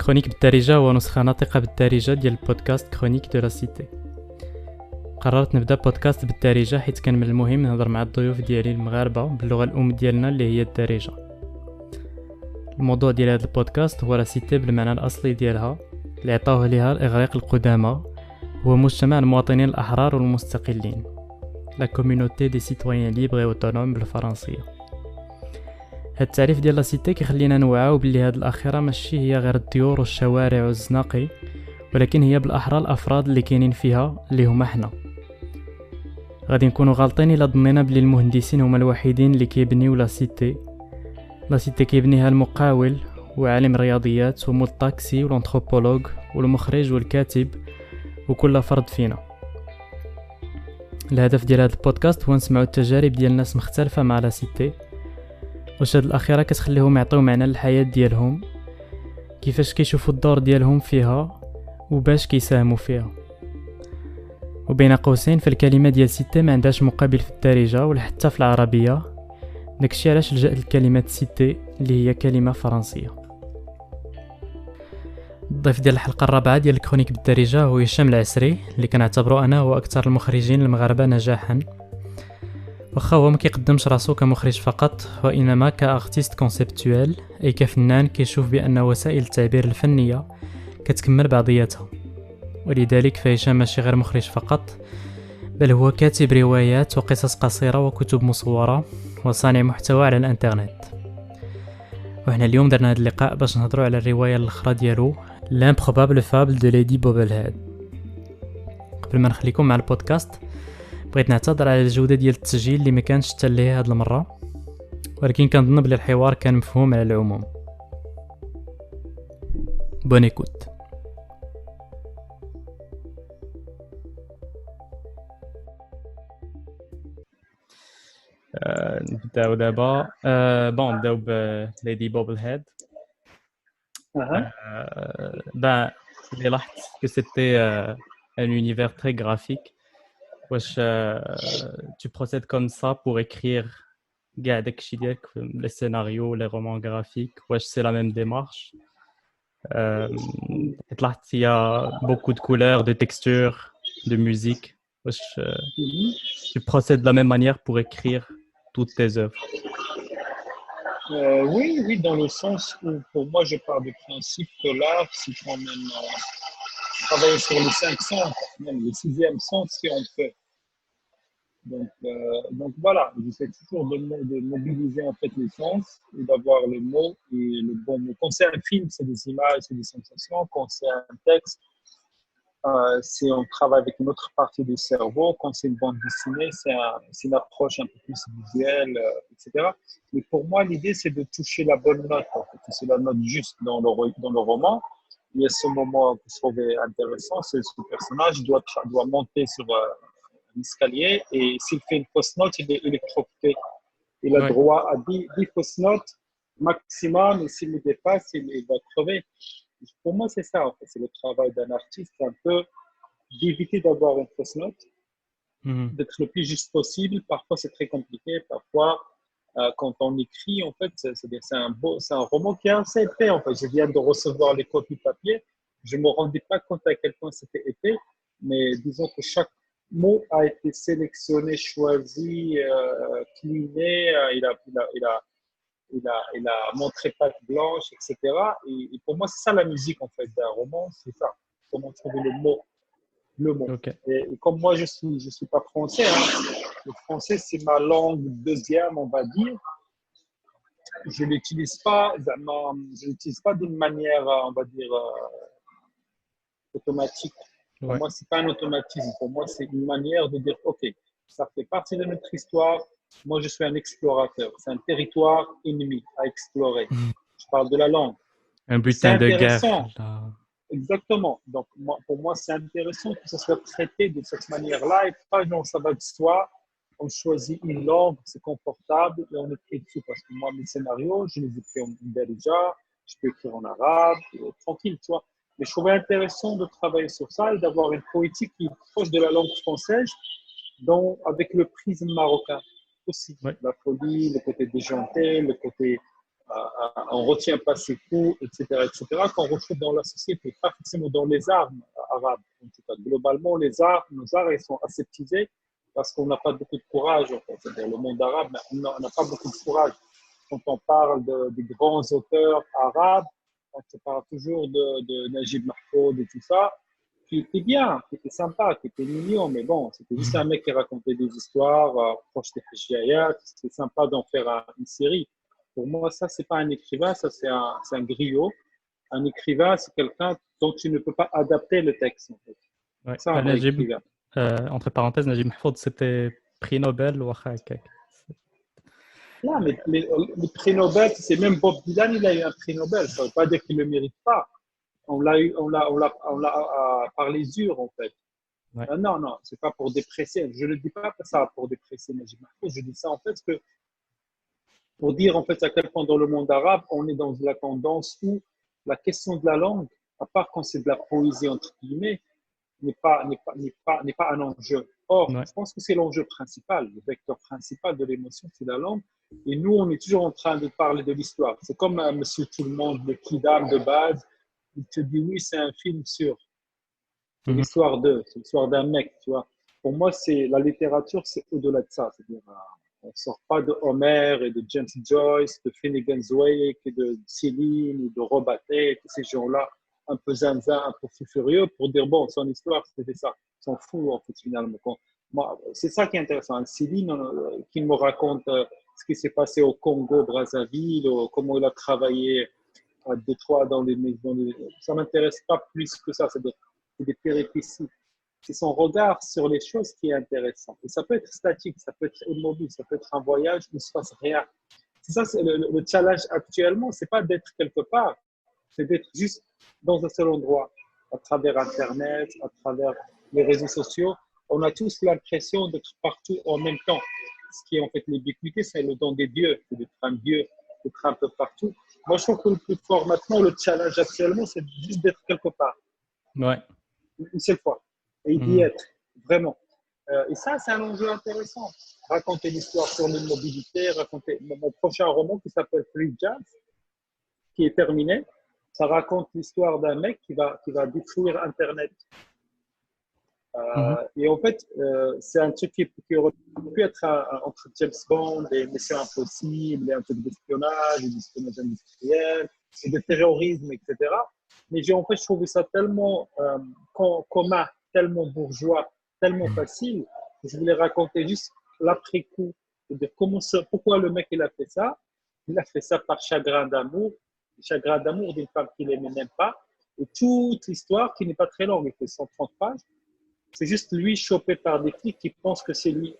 كرونيك بالدارجة هو نسخة ناطقة بالدارجة ديال البودكاست كرونيك دو لا سيتي. قررت نبدا بودكاست بالدارجة حيت كان من المهم نهضر مع الضيوف ديالي المغاربة باللغة الأم ديالنا اللي هي الدارجة. الموضوع ديال هذا البودكاست هو لا سيتي بالمعنى الأصلي ديالها اللي عطاوه ليها الإغريق القدامى، هو مجتمع المواطنين الأحرار والمستقلين، لا كوميونوتي دي سيتويان ليبر اي اوتونوم بالفرنسية. هاد التعريف ديال لا سيتي كيخلينا نوعاو باللي هاد الأخيرة ماشي هي غير الديور والشوارع والزناقي، ولكن هي بالأحرى الأفراد اللي كاينين فيها اللي هما حنا. غادي نكونوا غالطين الا ظنينا بلي المهندسين هما الوحيدين اللي كيبنيو لا سيتي. لا سيتي كيبنيها المقاول وعالم الرياضيات ومول الطاكسي والانثروبولوج والمخرج والكاتب وكل فرد فينا. الهدف ديال هذا البودكاست هو نسمعوا التجارب ديال ناس مختلفة مع لا سيتي، واش هاد الأخيرة كتخليهم يعطيو معنى للحياة ديالهم، كيفاش كيشوفوا الدور ديالهم فيها وباش كيساهموا فيها. وبين قوسين فالكلمة ديال سيتي ما عندهاش مقابل في الدارجة ولا حتى في العربية، داكشي علاش لجأت لكلمة سيتي اللي هي كلمة فرنسية. الضيف ديال الحلقة الرابعة ديال الكرونيك بالدارجة هو هشام العسري، اللي كنعتبرو أنا هو أكثر المخرجين المغاربة نجاحا، واخا هو ما كيقدمش راسو كمخرج فقط، وإنما كارتيست كونسيبتوال، أي كفنان كيشوف بأن وسائل التعبير الفنية كتكمل بعضياتها. ولذلك فهشام ماشي غير مخرج فقط، بل هو كاتب روايات وقصص قصيرة وكتب مصورة وصانع محتوى على الانترنت. وحنا اليوم درنا هذا اللقاء باش نهضروا على الرواية الأخرى ديالو L'improbable fable de Lady Bobblehead. قبل ما نخليكم مع البودكاست بغيت نعتذر على الجودة ديال التسجيل اللي ما كانش حتى ليه هاد المرة، ولكن كنظن بلي الحوار كان مفهوم على العموم. بون ايكوت. نبداو دابا. نبداو بليدي بوبل هيد. Ben, j'ai remarqué que c'était un univers très graphique. Wesh, tu procèdes comme ça pour écrire les scénarios, les romans graphiques. Wesh, c'est la même démarche. Il y a beaucoup de couleurs, de textures, de musique. Wesh, tu procèdes de la même manière pour écrire toutes tes œuvres. Oui, dans le sens où pour moi je pars du principe que l'art c'est quand même travailler sur les 5 sens, même le 6e sens si on peut. Donc voilà, j'essaie toujours de mobiliser en fait les sens et d'avoir les mots et le bon mot. Quand c'est un film, c'est des images, c'est des sensations. Quand c'est un texte, c'est on travaille avec une autre partie du cerveau. Quand c'est une bande dessinée, c'est une approche un peu plus visuelle, etc. Mais pour moi, l'idée, c'est de toucher la bonne note. En fait. C'est la note juste dans le roman. Il y a ce moment que je trouvais intéressant, c'est ce personnage doit monter sur un escalier et s'il fait une fausse note, il est électrocuté. Il a droit à 10 fausses notes maximum et s'il les dépasse, il va crever. Pour moi, c'est ça, en fait. C'est le travail d'un artiste, un peu d'éviter d'avoir une fausse note, d'être le plus juste possible. Parfois, c'est très compliqué. Parfois, quand on écrit, en fait, c'est un roman qui est assez épais, en fait. Je viens de recevoir les copies papier. Je ne me rendais pas compte à quel point c'était épais, mais disons que chaque mot a été sélectionné, choisi, cliné. Il a montré patte blanche, etc. Et pour moi, c'est ça la musique, en fait, d'un roman, c'est ça. Comment trouver le mot. Okay. Et comme moi, je suis pas français, hein. Le français, c'est ma langue deuxième, on va dire. Je l'utilise pas d'une manière, on va dire, automatique. Pour moi, c'est pas un automatisme. Pour moi, c'est une manière de dire, OK, ça fait partie de notre histoire. Moi, je suis un explorateur. C'est un territoire ennemi à explorer. Je parle de la langue. Un butin de guerre. Exactement. Donc, pour moi, c'est intéressant que ça soit traité de cette manière-là et pas genre ça va de soi. On choisit une langue, c'est confortable et on écrit dessus. Parce que moi, mes scénarios, je les écris en darija, je peux écrire en arabe, tranquille, tu vois. Mais je trouvais intéressant de travailler sur ça et d'avoir une poétique qui est proche de la langue française, avec le prisme marocain aussi. La folie, le côté déjanté, le côté on ne retient pas ses coups, etc., qu'on retrouve dans la société, pas forcément dans les armes arabes. En tout cas, globalement, nos arts, ils sont aseptisés parce qu'on n'a pas beaucoup de courage. En fait. C'est-à-dire, le monde arabe, on n'a pas beaucoup de courage. Quand on parle des grands auteurs arabes, on se parle toujours de Najib Mahfoud et tout ça, qui était bien, qui était sympa, qui était mignon, mais bon, c'était juste un mec qui racontait des histoires proches des Hijayat. C'était sympa d'en faire une série. Pour moi, ça, c'est pas un écrivain, ça, c'est un griot. Un écrivain, c'est quelqu'un dont tu ne peux pas adapter le texte, en fait. Ouais. C'est un vrai Najib, écrivain. entre parenthèses, Najib Mahfoud, c'était prix Nobel ou quelque. Là, mais les prix Nobel, c'est même Bob Dylan, il a eu un prix Nobel. Ça ne veut pas dire qu'il ne le mérite pas. On l'a eu, par les urs, en fait. Ouais. Non, non, c'est pas pour dépresser. Je ne dis pas ça pour dépresser Najib Mahfoud. Je dis ça, en fait, pour dire, en fait, à quel point dans le monde arabe, on est dans la tendance où la question de la langue, à part quand c'est de la poésie, entre guillemets, n'est pas un enjeu. Or, Ouais. je pense que c'est l'enjeu principal, le vecteur principal de l'émotion, c'est la langue. Et nous, on est toujours en train de parler de l'histoire. C'est comme Monsieur Tout-le-Monde, le Kidam de base. Il te dit, oui, c'est un film sur. C'est l'histoire c'est l'histoire d'un mec, tu vois. Pour moi, la littérature, c'est au-delà de ça. C'est-à-dire, on ne sort pas de Homer et de James Joyce, de Finnegan's Wake et de Céline ou de Robatet, tous ces gens-là un peu zinzin, un peu fou furieux pour dire, bon, son histoire, c'était ça. Ils s'en foutent, en fait, finalement. C'est ça qui est intéressant. Céline, qui me raconte ce qui s'est passé au Congo, Brazzaville, comment il a travaillé à Détroit dans les maisons. Ça ne m'intéresse pas plus que ça. C'est des péripéties. C'est son regard sur les choses qui est intéressant. Et ça peut être statique, ça peut être immobile, ça peut être un voyage où il ne se passe rien. C'est ça, c'est le challenge actuellement, c'est pas d'être quelque part, c'est d'être juste dans un seul endroit, à travers Internet, à travers les réseaux sociaux. On a tous l'impression d'être partout en même temps. Ce qui est en fait l'ubiquité, c'est le don des dieux, c'est d'être un dieu, d'être un peu partout. Moi, je trouve que le plus fort maintenant, le challenge actuellement, c'est juste d'être quelque part. Ouais. Une seule fois. Et d'y être, vraiment. Et ça, c'est un enjeu intéressant. Raconter l'histoire sur l'immobilité, raconter mon prochain roman qui s'appelle Free Jazz, qui est terminé. Ça raconte l'histoire d'un mec qui va détruire Internet. Et en fait, c'est un truc qui aurait pu être entre James Bond et Mission Impossible, et un truc d'espionnage, et d'espionnage industriel, et de terrorisme, etc. Mais en fait, je trouvais ça tellement commun, tellement bourgeois, tellement facile, que je voulais raconter juste l'après-coup, de pourquoi le mec il a fait ça. Il a fait ça par chagrin d'amour d'une femme qu'il n'aimait même pas. Et toute l'histoire, qui n'est pas très longue, il fait 130 pages, c'est juste lui chopé par des flics qui pensent que c'est lui.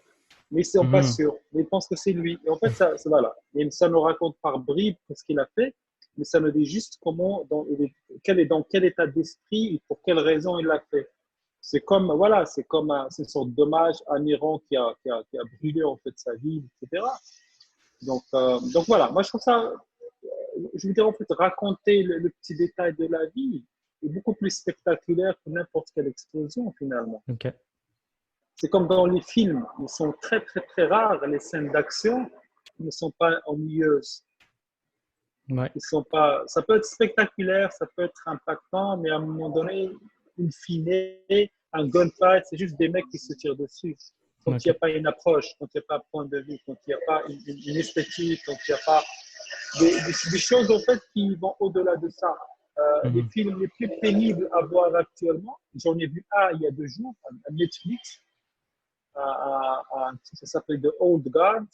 Mais ils ne sont pas sûrs. Mais ils pensent que c'est lui. Et en fait, ça voilà. Et ça nous raconte par bribes ce qu'il a fait, mais ça nous dit juste dans quel état d'esprit et pour quelle raison il l'a fait. C'est comme, voilà, c'est une sorte d'hommage à un Iran qui a brûlé en fait sa vie, etc. Donc voilà, moi je trouve ça, je veux dire en fait, raconter le petit détail de la vie est beaucoup plus spectaculaire que n'importe quelle explosion finalement. Okay. C'est comme dans les films, ils sont très très très rares, les scènes d'action ne sont pas ennuyeuses. Ouais. Ils sont pas, ça peut être spectaculaire, ça peut être impactant, mais à un moment donné, une fine, un gunfight, c'est juste des mecs qui se tirent dessus. Quand il n'y a pas une approche, quand il n'y a pas un point de vue, quand il n'y a pas une esthétique, quand il n'y a pas des choses en fait qui vont au-delà de ça. Les films les plus pénibles à voir actuellement, j'en ai vu un il y a 2 jours, à Netflix, ça s'appelle The Old Guard.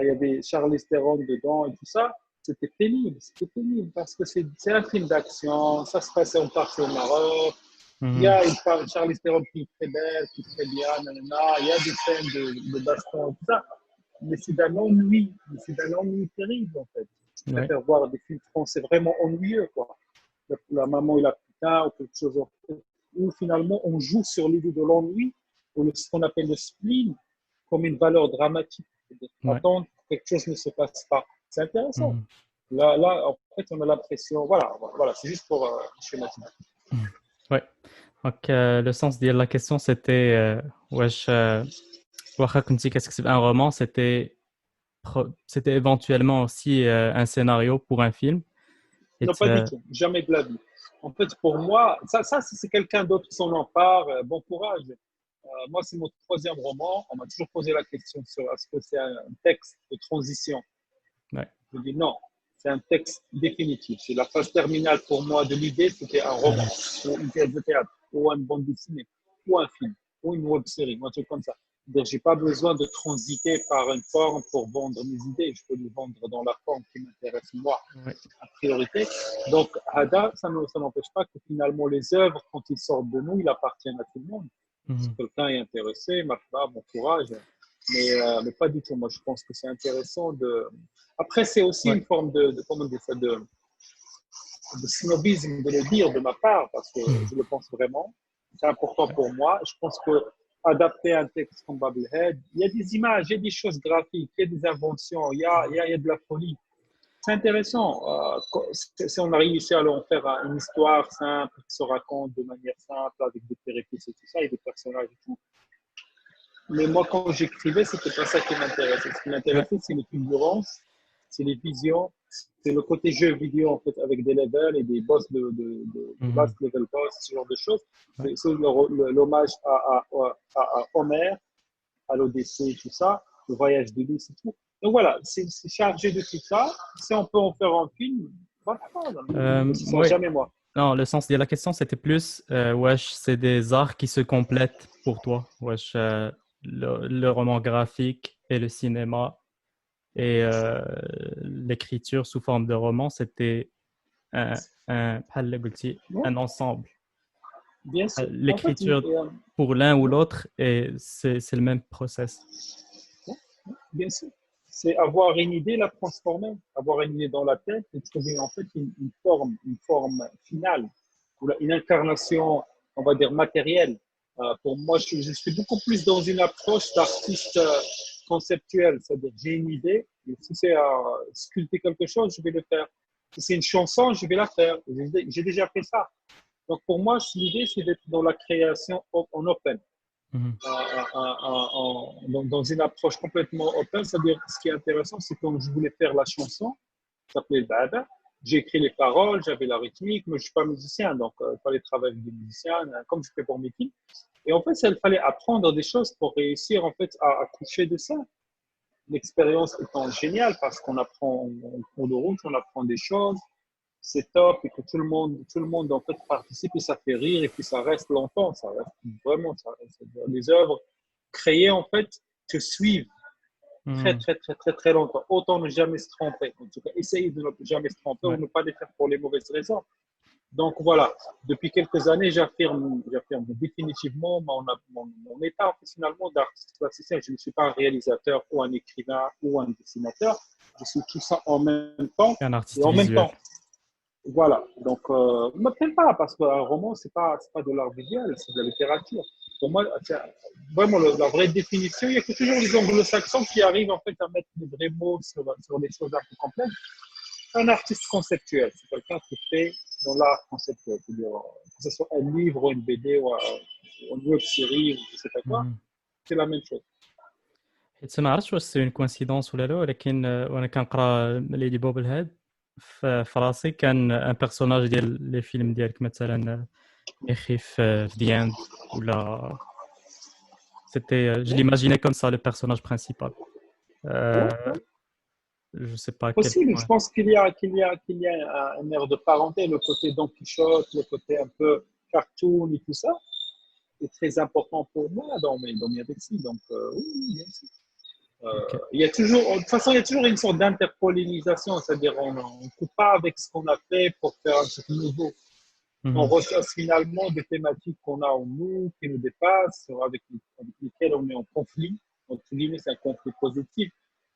Il y avait Charlize Theron dedans et tout ça. C'était pénible parce que c'est un film d'action, ça se passait en partie au Maroc. Il y a une femme, Charlize Theron, qui est très belle, qui est très bien, nanana. Il y a des scènes de baston et tout ça. Mais c'est d'un ennui terrible en fait. Je préfère voir des films français vraiment ennuyeux, quoi. La maman et la putain ou quelque chose où finalement on joue sur l'idée de l'ennui ou ce qu'on appelle le spleen comme une valeur dramatique. Attendre que quelque chose ne se passe pas. C'est intéressant. Là, en fait, on a l'impression, voilà, c'est juste pour schématiser. Ouais. Donc, le sens de la question, c'était, qu'est-ce que c'est un roman? C'était c'était éventuellement aussi un scénario pour un film. Et Non, pas du tout. Jamais de la vie. En fait, pour moi, ça si c'est quelqu'un d'autre qui s'en empare, bon courage. Moi, c'est mon troisième roman. On m'a toujours posé la question sur est-ce que c'est un texte de transition. ouais. Je dis non, c'est un texte définitif. C'est la phase terminale pour moi de l'idée, c'était un roman, ou une pièce de théâtre, ou une bande dessinée, ou un film, ou une web série, ou un truc comme ça. Donc, j'ai pas besoin de transiter par une forme pour vendre mes idées. Je peux les vendre dans la forme qui m'intéresse moi, Ouais. en priorité. Donc, Hada, ça n'empêche pas que finalement les œuvres, quand ils sortent de nous, ils appartiennent à tout le monde. Si Mhm. quelqu'un est intéressé, marhaba, bon courage. Mais pas du tout. Moi, je pense que c'est intéressant de. Après, c'est aussi Ouais. une forme comment dire ça, de snobisme de le dire de ma part, parce que je le pense vraiment. C'est important Ouais. pour moi. Je pense que adapter un texte comme Babelhead, il y a des images, il y a des choses graphiques, il y a des inventions, il y a de la folie. C'est intéressant. Si on a réussi à en faire une histoire simple, qui se raconte de manière simple, avec des péripéties et tout ça, et des personnages et tout. Mais moi, quand j'écrivais, c'était pas ça qui m'intéressait. Ce qui Ouais. m'intéressait, c'est les fulgurances, c'est les visions, c'est le côté jeu vidéo, en fait, avec des levels et des boss de last Mhm. level boss, ce genre de choses. Ouais. C'est l'hommage à Homer, à l'Odyssée, tout ça, le voyage d'Ulysse et tout. Donc voilà, c'est chargé de tout ça. Si on peut en faire un film, voilà, mais ce sera Ouais. jamais moi. Non, le sens de la question, c'était plus, wesh, c'est des arts qui se complètent pour toi. Wesh, le roman graphique et le cinéma et l'écriture sous forme de roman, c'était بحال اللي قلتي, Non, un ensemble. bien sûr. En fait, L'écriture pour l'un ou l'autre, et c'est le même process. bien sûr. C'est avoir une idée, la transformer, avoir une idée dans la tête et trouver en fait une forme finale, ou une incarnation, on va dire, matérielle. Pour moi, je suis beaucoup plus dans une approche d'artiste conceptuel, c'est-à-dire j'ai une idée, et si c'est à sculpter quelque chose, je vais le faire. Si c'est une chanson, je vais la faire. J'ai déjà fait ça. Donc pour moi, l'idée, c'est d'être dans la création en open. Mhm. Dans une approche complètement open. C'est-à-dire, ce qui est intéressant, c'est quand je voulais faire la chanson, ça s'appelait Bada, j'ai écrit les paroles, j'avais la rythmique, mais je ne suis pas musicien, donc il fallait travailler avec des musiciens, comme je fais pour mes films. Et en fait, il fallait apprendre des choses pour réussir en fait, à coucher de ça. L'expérience étant géniale parce qu'on apprend en cours de route, on apprend des choses, c'est top et que tout le monde en fait participe et ça fait rire et puis ça reste longtemps, ça reste vraiment, ça reste, les œuvres créées en fait te suivent très Mhm. très très très très longtemps. Autant ne jamais se tromper. En tout cas, essayer de ne jamais se tromper ou Ouais. ne pas les faire pour les mauvaises raisons. Donc voilà, depuis quelques années, j'affirme définitivement mon état finalement d'artiste plasticien. Je ne suis pas un réalisateur ou un écrivain ou un dessinateur. Je suis tout ça en même temps Un et artiste en même visuel. temps. Voilà, donc ne me plaît pas parce qu'un roman, c'est pas de l'art visuel, c'est de la littérature. Pour moi, c'est vraiment la vraie définition. Il y a que toujours les anglo-saxons qui arrivent en fait à mettre des vrais mots sur des choses un peu complexes. Un artiste conceptuel, c'est quelqu'un qui fait dans l'art conceptuel, c'est-à-dire que ce soit un livre ou une BD ou une web série ou je sais pas quoi, Mhm. c'est la même chose. حيت ما عرفتش واش سي اون كوانسيدونس ولا لا، ولكن وانا كنقرا ليدي بوبل هاد في راسي كان ان بيرسوناج ديال لي فيلم ديالك مثلا يخي في دي اند ولا c'était je Ouais, l'imaginais comme ça le personnage principal. ouais, Euh, ouais. je sais pas à quel Possible, je point. pense qu'il y a un air de parenté, le côté Don Quichotte, le côté un peu cartoon et tout ça, est très important pour moi dans mes récits. Donc, oui, bien sûr. Ok. Il y a toujours, de toute façon, il y a toujours une sorte d'interpollinisation, c'est-à-dire on ne coupe pas avec ce qu'on a fait pour faire un truc nouveau. On Mhm. recherche finalement des thématiques qu'on a en nous, qui nous dépassent, avec lesquelles on est en conflit. Entre guillemets, c'est un conflit positif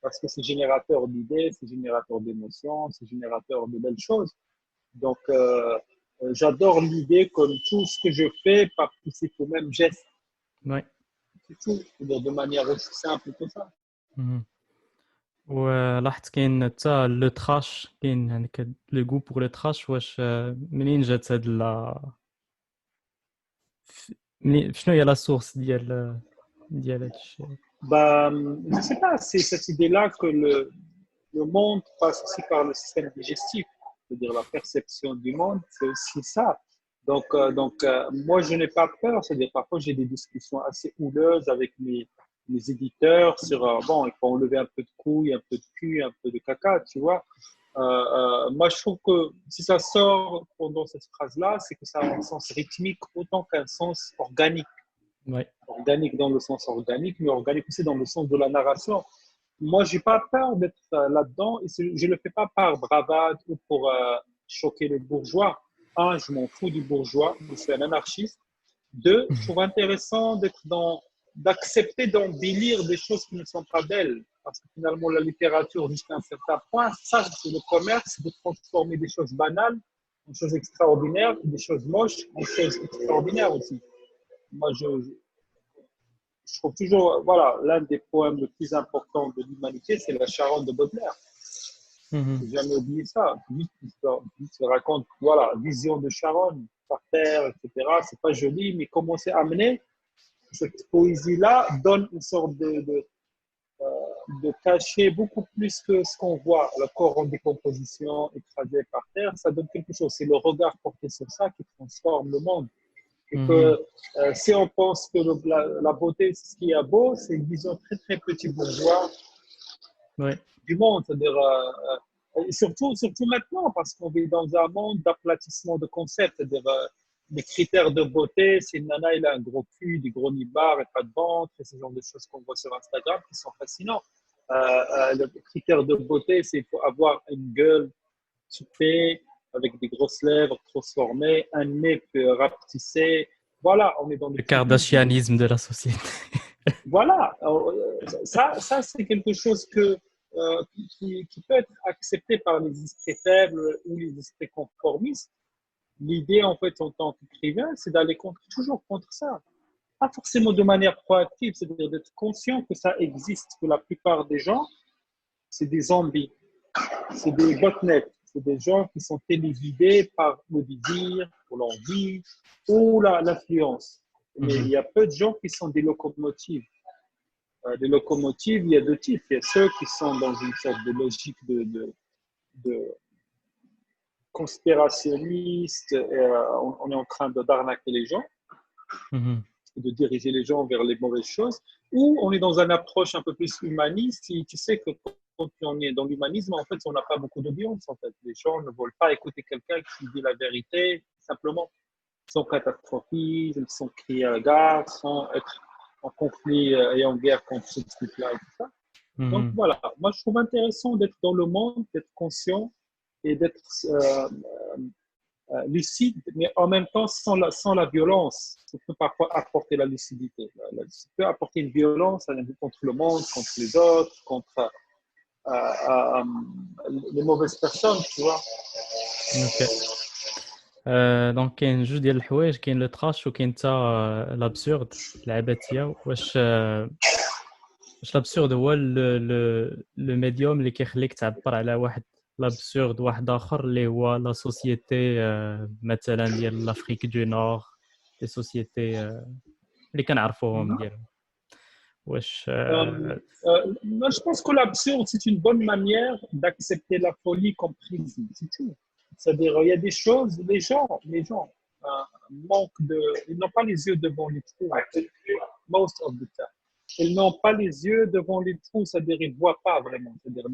parce que c'est générateur d'idées, c'est générateur d'émotions, c'est générateur de belles choses. Donc, j'adore l'idée comme tout ce que je fais participe au même geste. Ouais. C'est tout. C'est-à-dire de manière aussi simple que ça. Mhm. ولاحظت كاين حتى لو تراش، كاين عندك لو غو بور لو تراش. واش منين جات هاد شنو هي لا سورس ديال هاد الشيء؟ Bah, je ne sais pas, c'est cette idée-là que le monde passe aussi par le système digestif, c'est-à-dire la perception du monde, c'est aussi ça. Moi, je n'ai pas peur, c'est-à-dire parfois j'ai des discussions assez houleuses avec mes éditeurs sur, bon, il faut enlever un peu de couilles, un peu de cul, un peu de caca, tu vois. Moi, je trouve que si ça sort pendant cette phrase-là, c'est que ça a un sens rythmique autant qu'un sens organique. Ouais. Organique dans le sens organique, mais organique aussi dans le sens de la narration. Moi, j'ai pas peur d'être là-dedans et je le fais pas par bravade ou pour choquer le bourgeois. Un, je m'en fous du bourgeois, je suis un anarchiste. Deux, je trouve intéressant d'accepter d'embellir des choses qui ne sont pas belles. Parce que finalement, la littérature, jusqu'à un certain point, ça, c'est le commerce, c'est de transformer des choses banales en choses extraordinaires, des choses moches en choses extraordinaires aussi. Moi, je trouve toujours, voilà, l'un des poèmes les plus importants de l'humanité, c'est la Charonne de Baudelaire. Mhm. J'ai jamais oublié ça. Il raconte, voilà, vision de Charonne, par terre, etc. C'est pas joli, mais comment c'est amené, cette poésie-là donne une sorte de cachet beaucoup plus que ce qu'on voit, le corps en décomposition, écrasé par terre, ça donne quelque chose. C'est le regard porté sur ça qui transforme le monde. Et Mhm. que si on pense que la beauté, c'est ce qui est beau, c'est une vision très, très petit bourgeois Ouais. du monde. C'est-à-dire, surtout maintenant, parce qu'on vit dans un monde d'aplatissement de concepts. C'est-à-dire, les critères de beauté, c'est une nana, il a un gros cul, des gros nibards et pas de ventre, et ce genre de choses qu'on voit sur Instagram qui sont fascinants. Le critère de beauté, c'est pour avoir une gueule typée, avec des grosses lèvres transformées, un nez rapetissé. Voilà, on est dans le Le cubisme. kardashianisme de la société. Voilà, ça c'est quelque chose qui peut être accepté par les esprits faibles ou les esprits conformistes. L'idée, en fait, en tant qu'écrivain, c'est d'aller toujours contre ça. Pas forcément de manière proactive, c'est-à-dire d'être conscient que ça existe, que la plupart des gens, c'est des zombies, c'est des botnets, c'est des gens qui sont téléguidés par le désir, ou l'envie, ou l'influence. Mais il Mhm. y a peu de gens qui sont des locomotives. Les locomotives, il y a deux types. Il y a ceux qui sont dans une sorte de logique de conspirationniste. On est en train d'arnaquer les gens, Mhm. de diriger les gens vers les mauvaises choses. Ou on est dans une approche un peu plus humaniste. Et tu sais que quand on est dans l'humanisme, en fait, on n'a pas beaucoup d'audience. En fait, les gens ne veulent pas écouter quelqu'un qui dit la vérité, simplement. Sans catastrophisme, sans crier à la gare, sans être en conflit et en guerre contre ce truc-là et tout ça. Donc Mhm. voilà, moi je trouve intéressant d'être dans le monde, d'être conscient et d'être lucide, mais en même temps sans la violence. Ça peut parfois apporter la lucidité. Ça peut apporter une violence contre le monde, contre les autres, contre les mauvaises personnes, tu vois. Ok. دونك كاين جوج ديال الحوايج، كاين لو تراش وكاين حتى لابسورد العبثيه. واش لابسورد هو لو ميديوم اللي كيخليك تعبر على واحد لابسورد واحد اخر اللي هو لا سوسيتي، مثلا ديال لافريك دو نور، لي سوسيتي اللي كنعرفوهم ديالهم. واش Moi, je pense que l'absurde, c'est une bonne manière d'accepter la folie comme prisme, c'est tout. C'est-à-dire, il y a des choses, les gens manquent ils n'ont pas les yeux devant les trous, most of the time. Ils n'ont pas les yeux devant les trous, c'est-à-dire, ils ne voient pas vraiment. C'est-à-dire,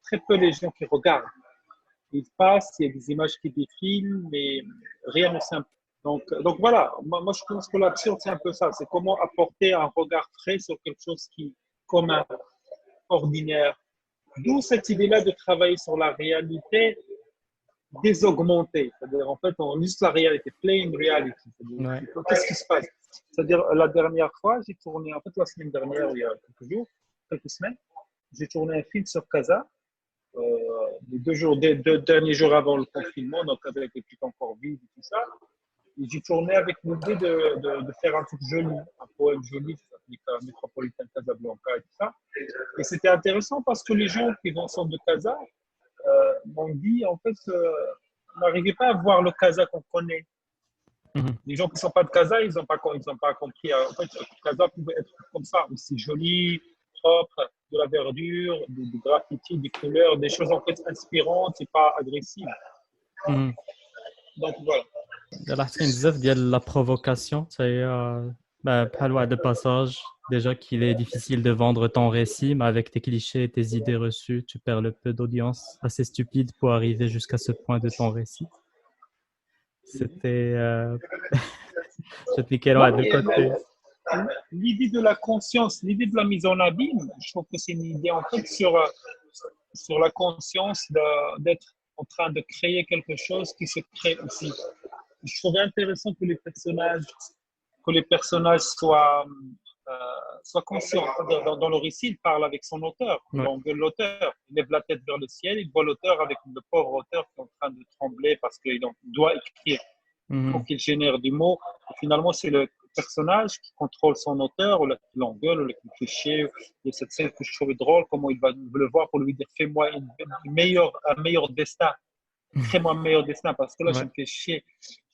très peu les gens qui regardent. Ils passent, il y a des images qui défilent, mais rien de simple. Donc voilà, moi, je pense que l'absurde, c'est un peu ça. C'est comment apporter un regard frais sur quelque chose qui est commun, ordinaire. D'où cette idée-là de travailler sur la réalité désaugmentée. C'est-à-dire, en fait, on juste la réalité, plain reality. ouais. Qu'est-ce qui se passe? C'est-à-dire, la dernière fois, j'ai tourné, en fait, la semaine dernière, il y a quelques semaines, j'ai tourné un film sur Casa, les deux derniers jours avant le confinement, donc avec les trucs encore vives et tout ça. Et j'ai tourné avec l'idée de faire un truc joli, un poème joli, ça s'applique à Métropolitain Casablanca et tout ça. Et c'était intéressant parce que les gens qui vont au centre de Casa m'ont dit, en fait, on n'arrivait pas à voir le Casa qu'on connaît. Mhm. Les gens qui ne sont pas de Casa, ils n'ont pas compris. En fait, Casa pouvait être comme ça, aussi joli, propre, de la verdure, du graffiti, des couleurs, des choses en fait inspirantes et pas agressives. Mhm. Donc voilà. لاحظت كاين بزاف ديال لا بروفوكاسيون حتى هي بحال واحد الباساج déjà qu'il est difficile de vendre ton récit, mais avec tes clichés et tes idées reçues, tu perds le peu d'audience assez stupide pour arriver jusqu'à ce point de ton récit. C'était je te Non, de mais côté. l'idée de la conscience, l'idée de la mise en abîme, je trouve que c'est une idée en fait sur la conscience d'être en train de créer quelque chose qui se crée aussi. Je trouvais intéressant que les personnages euh, soient conscients. Dans le récit, il parle avec son auteur, il Ouais. engueule l'auteur, il lève la tête vers le ciel, il voit l'auteur avec le pauvre auteur qui est en train de trembler parce qu'il doit écrire. Faut Mhm. qu'il génère du mot. Et finalement, c'est le personnage qui contrôle son auteur, ou qui l'engueule, ou qui le fait chier. Il y a cette scène que je trouvais drôle, comment il va le voir pour lui dire fais-moi un meilleur destin. Crée-moi un meilleur destin parce que là, je Ouais. me fais chier.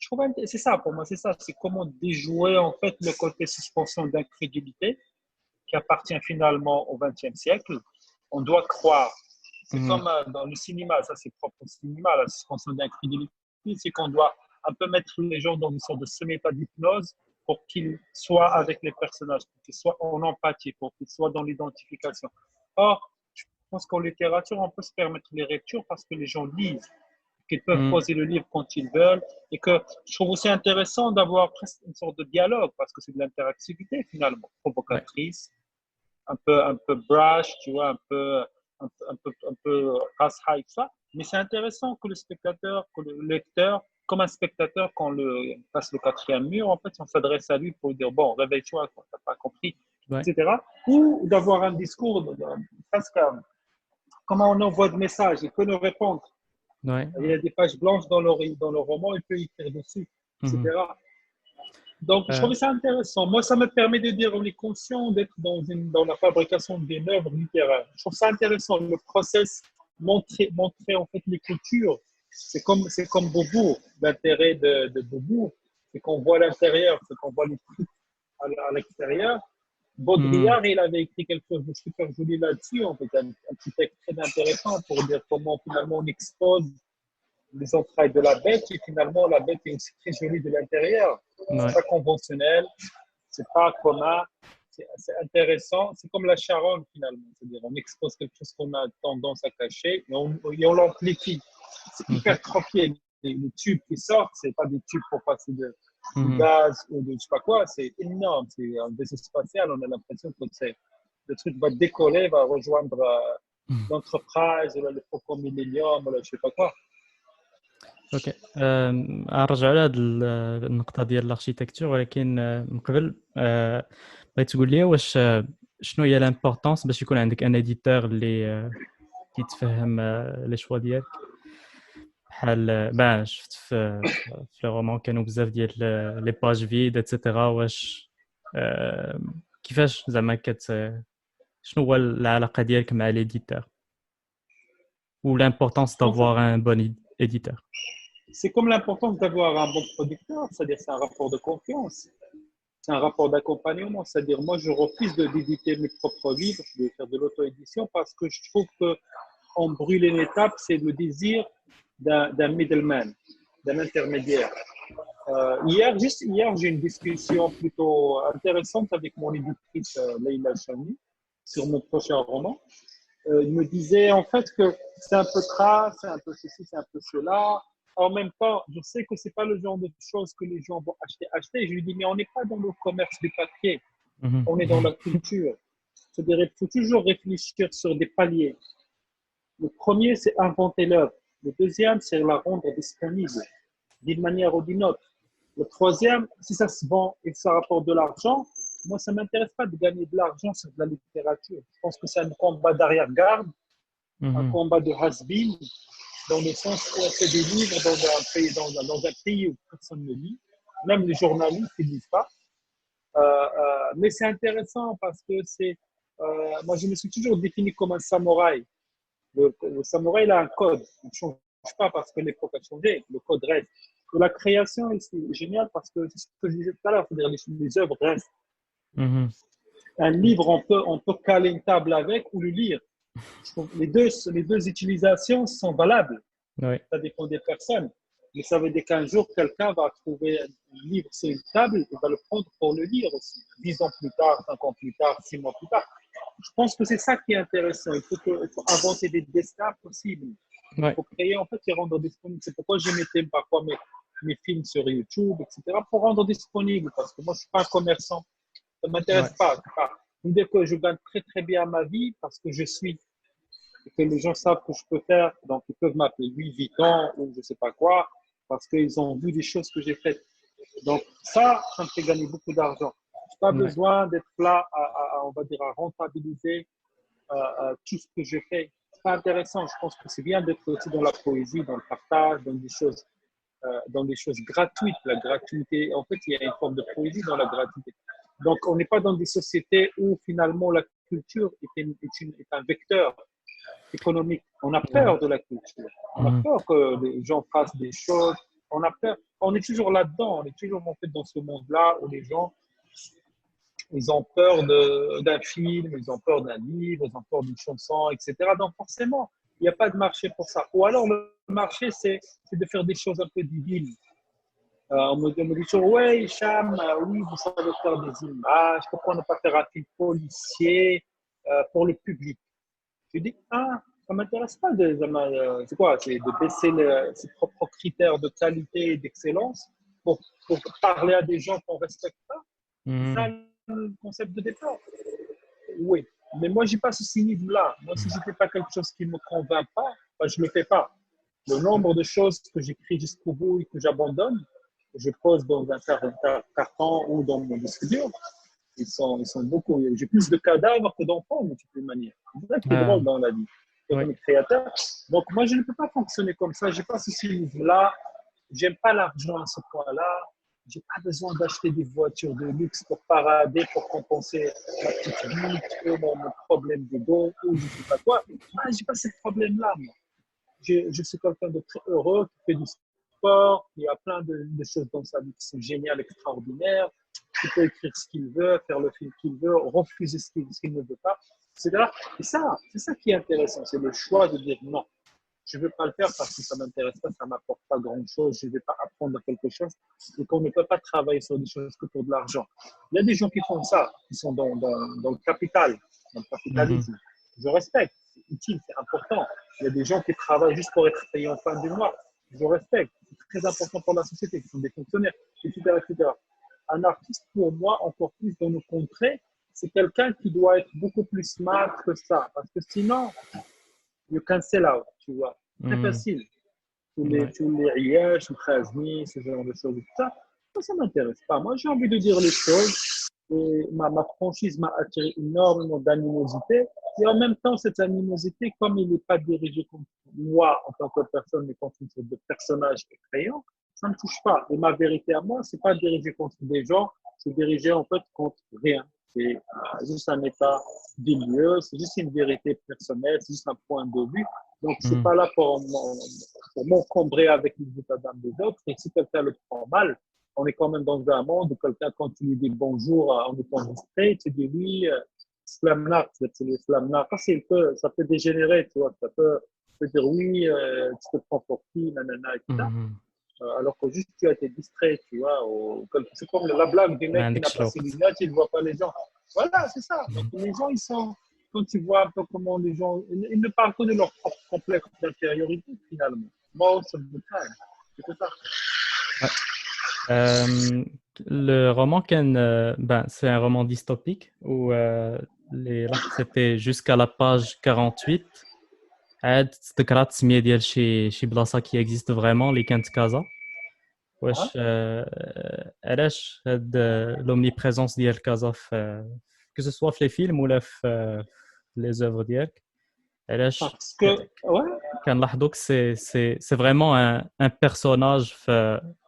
Je trouve c'est ça pour moi, c'est ça. C'est comment déjouer en fait le côté suspension d'incrédulité qui appartient finalement au XXe siècle. On doit croire. C'est Mhm. comme dans le cinéma, ça c'est propre au cinéma, la suspension d'incrédulité, c'est qu'on doit un peu mettre les gens dans une sorte de semi-état d'hypnose pour qu'ils soient avec les personnages, pour qu'ils soient en empathie, pour qu'ils soient dans l'identification. Or, je pense qu'en littérature, on peut se permettre les lectures parce que les gens lisent, qu'ils peuvent Mhm. poser le livre quand ils veulent, et que je trouve aussi intéressant d'avoir presque une sorte de dialogue, parce que c'est de l'interactivité finalement, Ouais. provocatrice, un peu brash, tu vois, un peu race high, ça. Mais c'est intéressant que le spectateur, que le lecteur, comme un spectateur, quand le passe le quatrième mur, en fait, on s'adresse à lui pour lui dire bon, réveille-toi, tu n'as pas compris, Ouais. etc. Ou d'avoir un discours presque comment on envoie de messages, il peut nous répondre. Ouais. Il y a des pages blanches dans le roman, il peut écrire dessus, Mhm. etc. Donc, je Euh, trouvais ça intéressant. Moi, ça me permet de dire, on est conscient d'être dans la fabrication d'une œuvre littéraire. Je trouve ça intéressant. Le process, montrer en fait l'écriture, c'est comme Beaubourg. L'intérêt de Beaubourg, c'est qu'on voit l'intérieur, c'est qu'on voit les trucs à l'extérieur. mhm. Baudrillard, il avait écrit quelque chose de super joli là-dessus, en fait, un petit texte très intéressant pour dire comment finalement on expose les entrailles de la bête et finalement la bête est aussi très jolie de l'intérieur. C'est Ouais. pas conventionnel, c'est pas commun, c'est intéressant. C'est comme la charogne finalement, c'est-à-dire on expose quelque chose qu'on a tendance à cacher et on l'amplifie. C'est Ok. hyper tropié. Les tubes qui sortent, c'est pas des tubes pour passer du Mhm. gaz ou de je sais pas quoi, c'est énorme. C'est un vaisseau spatial, on a l'impression que le truc va décoller, va rejoindre l'entreprise, le Faucon Millennium, je sais pas quoi. اوكي غنرجعوا لهاد النقطة ديال الاركيتكتور ولكن من قبل بغيت تقول لي واش شنو هي لامبورطونس باش يكون عندك ان اديتور اللي كيتفهم لي شوا ديالك بحال شفت في لي رومان كانوا بزاف ديال لي باج فيد اتسيتيرا واش كيفاش زعما شنو هو العلاقة ديالك مع ليديتور ou l'importance d'avoir un bon éditeur. C'est comme l'importance d'avoir un bon producteur, c'est-à-dire c'est un rapport de confiance, c'est un rapport d'accompagnement, c'est-à-dire moi je refuse d'éditer mes propres livres, de faire de l'auto-édition parce que je trouve qu'on brûle une étape, c'est le désir d'un middleman, d'un intermédiaire. Juste hier, j'ai une discussion plutôt intéressante avec mon éditrice Leïla Chani sur mon prochain roman. Il me disait en fait que c'est un peu crasse, c'est un peu ceci, c'est un peu cela. En même temps, je sais que c'est pas le genre de choses que les gens vont acheter. Je lui dis, mais on n'est pas dans le commerce du papier, Mhm. on est dans la culture. C'est-à-dire, il faut toujours réfléchir sur des paliers. Le premier, c'est inventer l'œuvre. Le deuxième, c'est la rendre disponible d'une manière ou d'une autre. Le troisième, si ça se vend et que ça rapporte de l'argent, moi, ça ne m'intéresse pas de gagner de l'argent sur de la littérature. Je pense que c'est un combat d'arrière-garde, un Mhm. combat de has-been, dans le sens où on fait des livres dans un pays où personne ne lit. Même les journalistes ne lisent pas. Mais c'est intéressant parce que moi, je me suis toujours défini comme un samouraï. Le samouraï, il a un code. Il ne change pas parce que l'époque a changé, le code reste. Et la création, c'est génial parce que c'est ce que je disais tout à l'heure, c'est-à-dire les œuvres restent. Mhm. Un livre, on peut caler une table avec ou le lire. Les deux utilisations sont valables. Oui, Ça dépend des personnes. Mais ça veut dire qu'un jour, quelqu'un va trouver un livre sur une table et va le prendre pour le lire aussi. 10 ans plus tard, 5 ans plus tard, 6 mois plus tard. Je pense que c'est ça qui est intéressant. Il faut inventer des destins possibles. Il oui, faut créer, en fait, et rendre disponible. C'est pourquoi je mettais parfois mes films sur YouTube, etc., pour rendre disponible. Parce que moi, je ne suis pas un commerçant. Ça ne ouais. m'intéresse pas. Dire que je gagne très, très bien ma vie parce que je suis et que les gens savent que je peux faire. Donc, ils peuvent m'appeler Louis Vuitton ou je ne sais pas quoi, parce qu'ils ont vu des choses que j'ai faites. Donc, ça me fait gagner beaucoup d'argent. Je n'ai pas Ouais. besoin d'être là on va dire, à rentabiliser tout ce que je fais. C'est pas intéressant. Je pense que c'est bien d'être aussi dans la poésie, dans le partage, dans des choses gratuites. La gratuité, en fait, il y a une forme de poésie dans la gratuité. Donc, on n'est pas dans des sociétés où finalement la culture est un vecteur économique. On a Mhm. peur de la culture. On a Mhm. peur que les gens fassent des choses. On a peur. On est toujours là-dedans. On est toujours en fait dans ce monde-là où les gens, ils ont peur d'un film, ils ont peur d'un livre, ils ont peur d'une chanson, etc. Donc forcément, il n'y a pas de marché pour ça. Ou alors le marché, c'est de faire des choses un peu divines. On me dit toujours, ouais, Hicham, oui, vous savez faire des images, pourquoi ne pas faire un film policier pour le public? Je dis, ah, ça ne m'intéresse pas c'est quoi? C'est de baisser ses propres critères de qualité et d'excellence pour parler à des gens qu'on ne respecte pas. C'est ça Mhm. le concept de départ. Oui, mais moi, je n'ai pas ce cynisme-là. Moi, si je ne fais pas quelque chose qui ne me convainc pas, ben, je ne le fais pas. Le nombre de choses que j'écris jusqu'au bout et que j'abandonne, je pose dans un carton ou dans mon disque dur, ils sont beaucoup. J'ai plus de cadavres que d'enfants, de toute manière. C'est ça qui est Ah, drôle dans la vie. oui. Comme créateur. Donc, moi, je ne peux pas fonctionner comme ça. Je n'ai pas ce cynisme-là. J'aime pas l'argent à ce point-là. J'ai pas besoin d'acheter des voitures de luxe pour parader, pour compenser ma petite vie, ou mon problème d'ego, ou je sais pas quoi. Moi, j'ai pas ce problème-là, moi. Je suis quelqu'un de très heureux, qui fait du sport, il y a plein de choses dans sa vie qui sont géniales, extraordinaires. Il peut écrire ce qu'il veut, faire le film qu'il veut, refuser ce qu'il ne veut pas, etc. Et ça, c'est ça qui est intéressant, c'est le choix de dire non. Je ne veux pas le faire parce que ça ne m'intéresse pas, ça ne m'apporte pas grand-chose, je ne vais pas apprendre quelque chose et qu'on ne peut pas travailler sur des choses que pour de l'argent. Il y a des gens qui font ça, qui sont dans le capital, dans le Mhm. capitalisme. Je respecte, c'est utile, c'est important. Il y a des gens qui travaillent juste pour être payés en fin du mois. Je respecte, c'est très important pour la société, qui sont des fonctionnaires, etc., etc. Un artiste, pour moi, encore plus dans nos contrées, c'est quelqu'un qui doit être beaucoup plus smart que ça. Parce que sinon, you cancel out, tu vois. Très Mhm. facile. Ouais. Tous les riyages, le ce genre de choses, tout ça, ça ne m'intéresse pas. Moi, j'ai envie de dire les choses. Et ma franchise m'a attiré énormément d'animosité. Et en même temps, cette animosité, comme il n'est pas dirigé contre moi en tant que personne, mais contre une sorte de personnage effrayant, ça ne me touche pas. Et ma vérité à moi, c'est pas dirigé contre des gens, c'est dirigé en fait contre rien. C'est juste un état des lieux, c'est juste une vérité personnelle, c'est juste un point de vue. Donc, je ne suis Mhm. pas là pour m'encombrer avec les états d'âme des autres. Et si quelqu'un le prend mal, on est quand même dans un monde où quelqu'un, quand tu lui dis bonjour en étant distrait, tu dis oui, slamnar, c'est le slamnar. Ça peut dégénérer, tu vois. Ça peut dire oui, tu te prends pour qui, nanana, etc. Mhm. Alors que juste tu as été distrait, tu vois. C'est comme la blague du ما mec qui n'a عندكش pas ses الوقت. lunettes, il ne voit pas les gens. Voilà, c'est ça. Donc Mhm. les gens, ils sont, quand tu vois un peu comment les gens, ils ne parlent que de leur propre complexe d'infériorité finalement. Most of the time. C'est ça. Ouais. Euh, le roman ben, c'est un roman dystopique où c'était jusqu'à la page 48. عاد تذكرات السمية ديال شي بلاصة qui existe vraiment اللي كانت كازا. Hein? واش علاش هاد l'omniprésence ديال كازا في que ce soit في les films ولا في les œuvres ديالك علاش Parce que, ouais, كنلاحظوا que c'est vraiment un personnage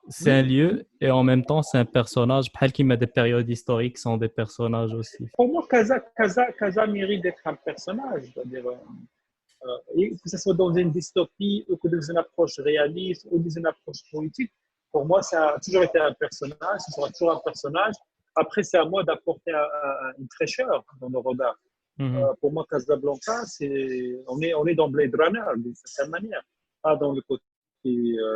c'est un oui. lieu et en même temps c'est un personnage بحال كيما des périodes historiques sont des personnages aussi. Pour moi, Kaza mérite d'être un personnage. C'est-à-dire, Et que ce soit dans une dystopie ou que dans une approche réaliste ou dans une approche politique, pour moi, ça a toujours été un personnage, ce sera toujours un personnage. Après, c'est à moi d'apporter une fraîcheur dans le regard. Mhm. Pour moi, Casablanca, on est dans Blade Runner d'une certaine manière, pas dans le côté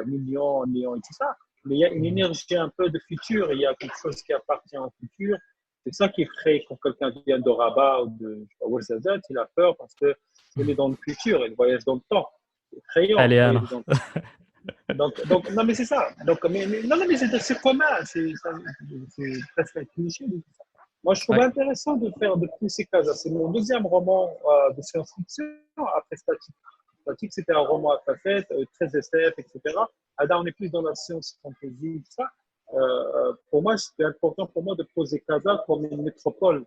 mignon, néant et tout ça, mais il y a une Mhm. énergie un peu de futur, il y a quelque chose qui appartient au futur. C'est ça qui effraie quand quelqu'un vient de Rabat ou de Ouarzazate, il a peur parce qu'il est dans le futur, il voyage dans le temps. C'est effrayant de Allez, Anna. voyager dans le temps. Donc, non, mais c'est ça. Donc, non, mais c'est commun, c'est presque un cliché. Moi, je trouve Ouais. intéressant de pousser Casa. C'est mon deuxième roman de science-fiction après Statique. Statique, c'était un roman à facettes, très SF, etc. Là, on est plus dans la science-fantasy, tout ça. Pour moi, c'était important pour moi de poser Casa comme une métropole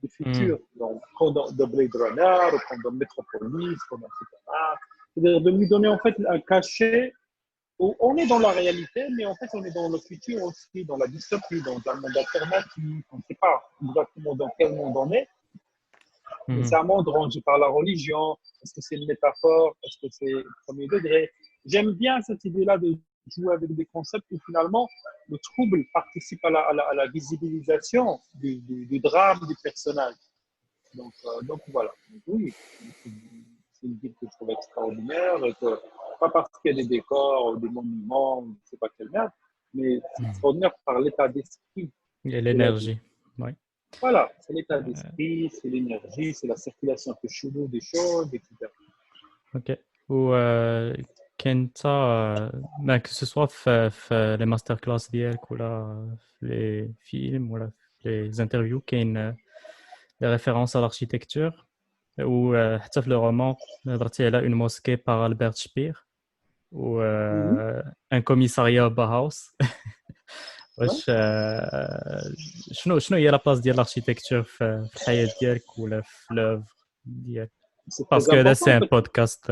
du Mhm. futur, donc, comme dans de Blade Runner, comme dans Metropolis, comme etc. C'est-à-dire de lui donner en fait un cachet où on est dans la réalité, mais en fait on est dans le futur aussi, dans la dystopie, dans un monde alternatif. On ne sait pas exactement dans quel monde on est, mais c'est Mhm. un monde rangé par la religion. Est-ce que c'est une métaphore? Est-ce que c'est premier degré? J'aime bien cette idée-là de jouer avec des concepts où finalement le trouble participe à la visibilisation du drame du personnage. Donc voilà. Donc, oui, c'est une ville que je trouve extraordinaire. Et que, pas parce qu'il y a des décors, des monuments, je ne sais pas quelle merde, mais c'est Mhm. extraordinaire par l'état d'esprit Et de la ville. l'énergie. Ouais. Voilà, c'est l'état Euh, d'esprit, c'est l'énergie, c'est la circulation un peu chelou des choses, etc. OK. Ou كنت ben, que ce soit في les masterclass ديالك ولا في les films ولا في les interviews كاين des références à l'architecture ou حتى في le roman هضرتي على une mosquée par Albert Speer ou Mhm. un commissariat Bauhaus Ouais. واش شنو هي لا بلاص ديال l'architecture في الحياة ديالك ولا في l'œuvre ديالك C'est parce très que là important c'est en un fait. podcast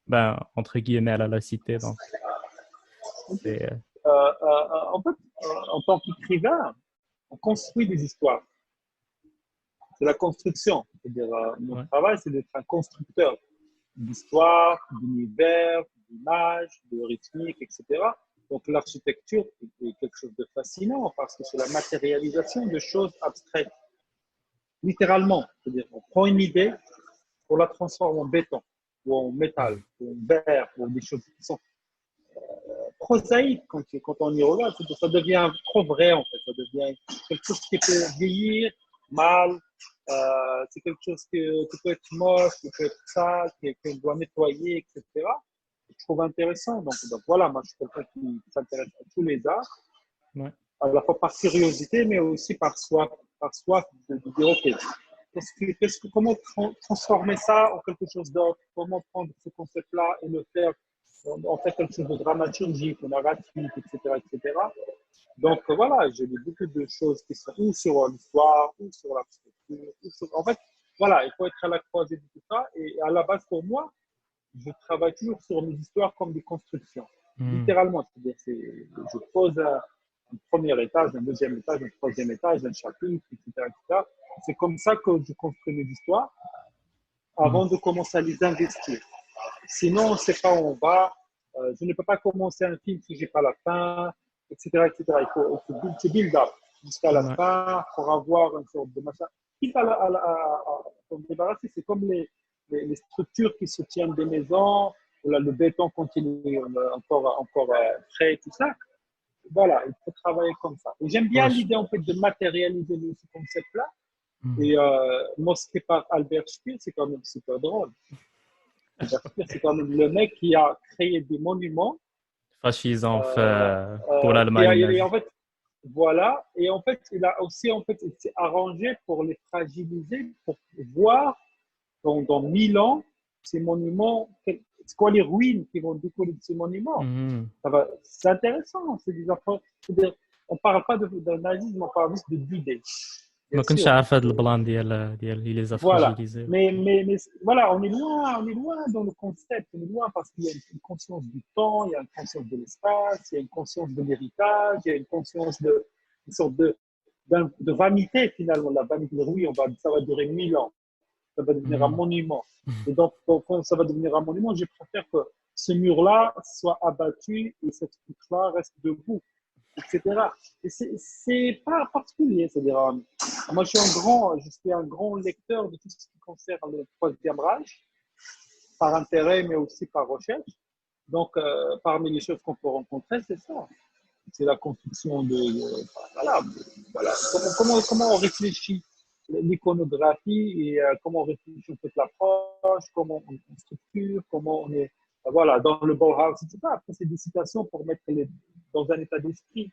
ben entre guillemets à la cité donc c'est En fait, en tant qu'écrivain, on construit des histoires. C'est la construction. C'est-à-dire, mon ouais. travail, c'est d'être un constructeur d'histoire, d'univers, d'images, de rythmique, etc. Donc l'architecture est quelque chose de fascinant parce que c'est la matérialisation de choses abstraites, littéralement. C'est-à-dire on prend une idée, on la transforme en béton, ou en métal, ou en verre, ou des choses qui sont prosaïques quand on y regarde. Ça devient trop vrai en fait, ça devient quelque chose qui peut vieillir mal. C'est quelque chose qui peut être moche, qui peut être sale, qu'on doit nettoyer, etc. Je trouve intéressant. Donc voilà, moi je suis quelqu'un qui s'intéresse à tous les arts, Ouais. à la fois par curiosité, mais aussi par soif de dire ok, comment transformer ça en quelque chose d'autre, comment prendre ce concept-là et le faire en fait quelque chose de dramaturgique, narratif, etc., etc. Donc voilà, j'ai lu beaucoup de choses qui sont ou sur l'histoire, ou sur l'architecture, en fait, voilà, il faut être à la croisée de tout ça. Et à la base, pour moi, je travaille toujours sur mes histoires comme des constructions, Mhm. littéralement. C'est-à-dire, je pose un premier étage, un deuxième étage, un troisième étage, un chapitre, etc., etc. C'est comme ça que je construis mes histoires Mhm. avant de commencer à les investir. Sinon, on ne sait pas où on va. Je ne peux pas commencer un film si je n'ai pas la fin, etc., etc. Il faut build up jusqu'à la Ouais. fin pour avoir une sorte de machin. Quitte à me débarrasser, c'est comme les structures qui soutiennent des maisons, où là, le béton continue encore frais et tout ça. Voilà, il faut travailler comme ça. Et j'aime bien Ouais, l'idée en fait de matérialiser ce concept-là. mhm. Et mosquée par Albert Speer, c'est quand même super drôle. Albert Speer, c'est quand même le mec qui a créé des monuments, Fascisant euh, pour l'Allemagne et nazie. en fait, voilà, et en fait, il a aussi en fait, il s'est arrangé pour les fragiliser, pour voir dans 1000 ans ces monuments, c'est quoi les ruines qui vont décoller de ces monuments. Mhm. C'est intéressant, c'est des affaires, on ne parle pas d'un nazisme, on parle juste d'idées, bien ما كنتش sûr. عارف هذا البلان ديال il les a Voilà. fragilisés. Mais voilà, on est loin dans le concept, on est loin parce qu'il y a une conscience du temps, il y a une conscience de l'espace, il y a une conscience de l'héritage, il y a une conscience une sorte de vanité finalement, la vanité. Oui, ça va durer 1000 ans. Ça va devenir un monument. Et donc, quand ça va devenir un monument, je préfère que ce mur-là soit abattu et cette poutre-là reste debout, etc. Et c'est pas particulier. C'est-à-dire, moi, je suis un grand lecteur de tout ce qui concerne le Troisième Reich, par intérêt, mais aussi par recherche. Donc, parmi les choses qu'on peut rencontrer, c'est ça. C'est la construction voilà, voilà. Comment on réfléchit l'iconographie et comment on réfléchit toute l'approche, comment on structure, comment on est, voilà, dans le Bauhaus, etc. Après, c'est des citations pour mettre dans un état d'esprit.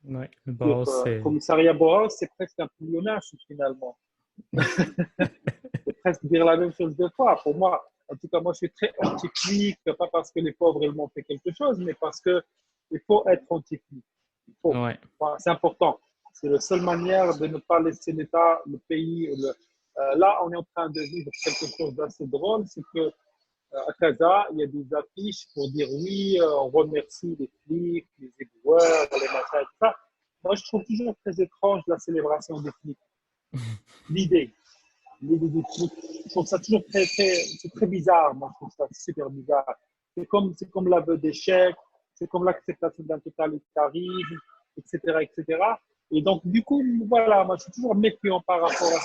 Ouais, le Bauhaus, c'est... Commissariat Bauhaus, c'est presque un pavillonnage finalement. C'est presque dire la même chose deux fois. Pour moi, en tout cas, moi, je suis très anti-clinique, pas parce que les pauvres, ils m'ont fait quelque chose, mais parce que il faut être anti-clinique. Il faut. Ouais. Enfin, c'est important. C'est la seule manière de ne pas laisser l'État, le pays. Là, on est en train de vivre quelque chose d'assez drôle, c'est que à Casa, il y a des affiches pour dire oui, on remercie les flics, les éboueurs, les machins, tout ça. Moi, je trouve toujours très étrange la célébration des flics. L'idée des flics, je trouve ça toujours c'est très bizarre. Moi, je trouve ça super bizarre. C'est comme l'aveu d'échec, c'est comme l'acceptation d'un totalitarisme, etc., etc. Et donc, du coup, voilà, moi, je suis toujours méfiant par rapport à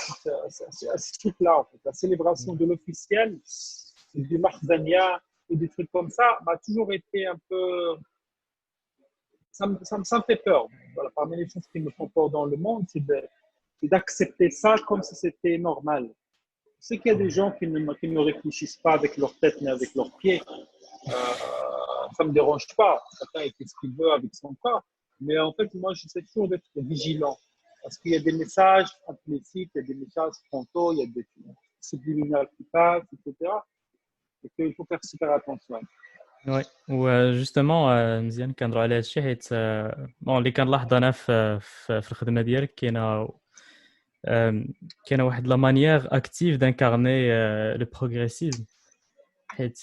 ce truc-là, en fait. La célébration de l'officiel, du Marzania et des trucs comme ça, m'a toujours été un peu... Ça me fait peur. Voilà, parmi les choses qui me font peur dans le monde, c'est d'accepter ça comme si c'était normal. Je sais qu'il y a des gens qui ne réfléchissent pas avec leur tête mais avec leurs pieds. Ça ne me dérange pas. Chacun fait ce qu'il veut avec son corps. Mais en fait, moi, j'essaie toujours d'être vigilant. Parce qu'il y a des messages implicites, il y a des messages frontaux, il y a des subliminales qui passent, etc. Et qu'il faut faire super attention. وي وجوستومون مزيان كنهضروا على هادشي حيت بون اللي كنلاحظ انا في الخدمه ديالك كاينه واحد لا مانيير اكتيف دانكارني لو بروغريسيزم حيت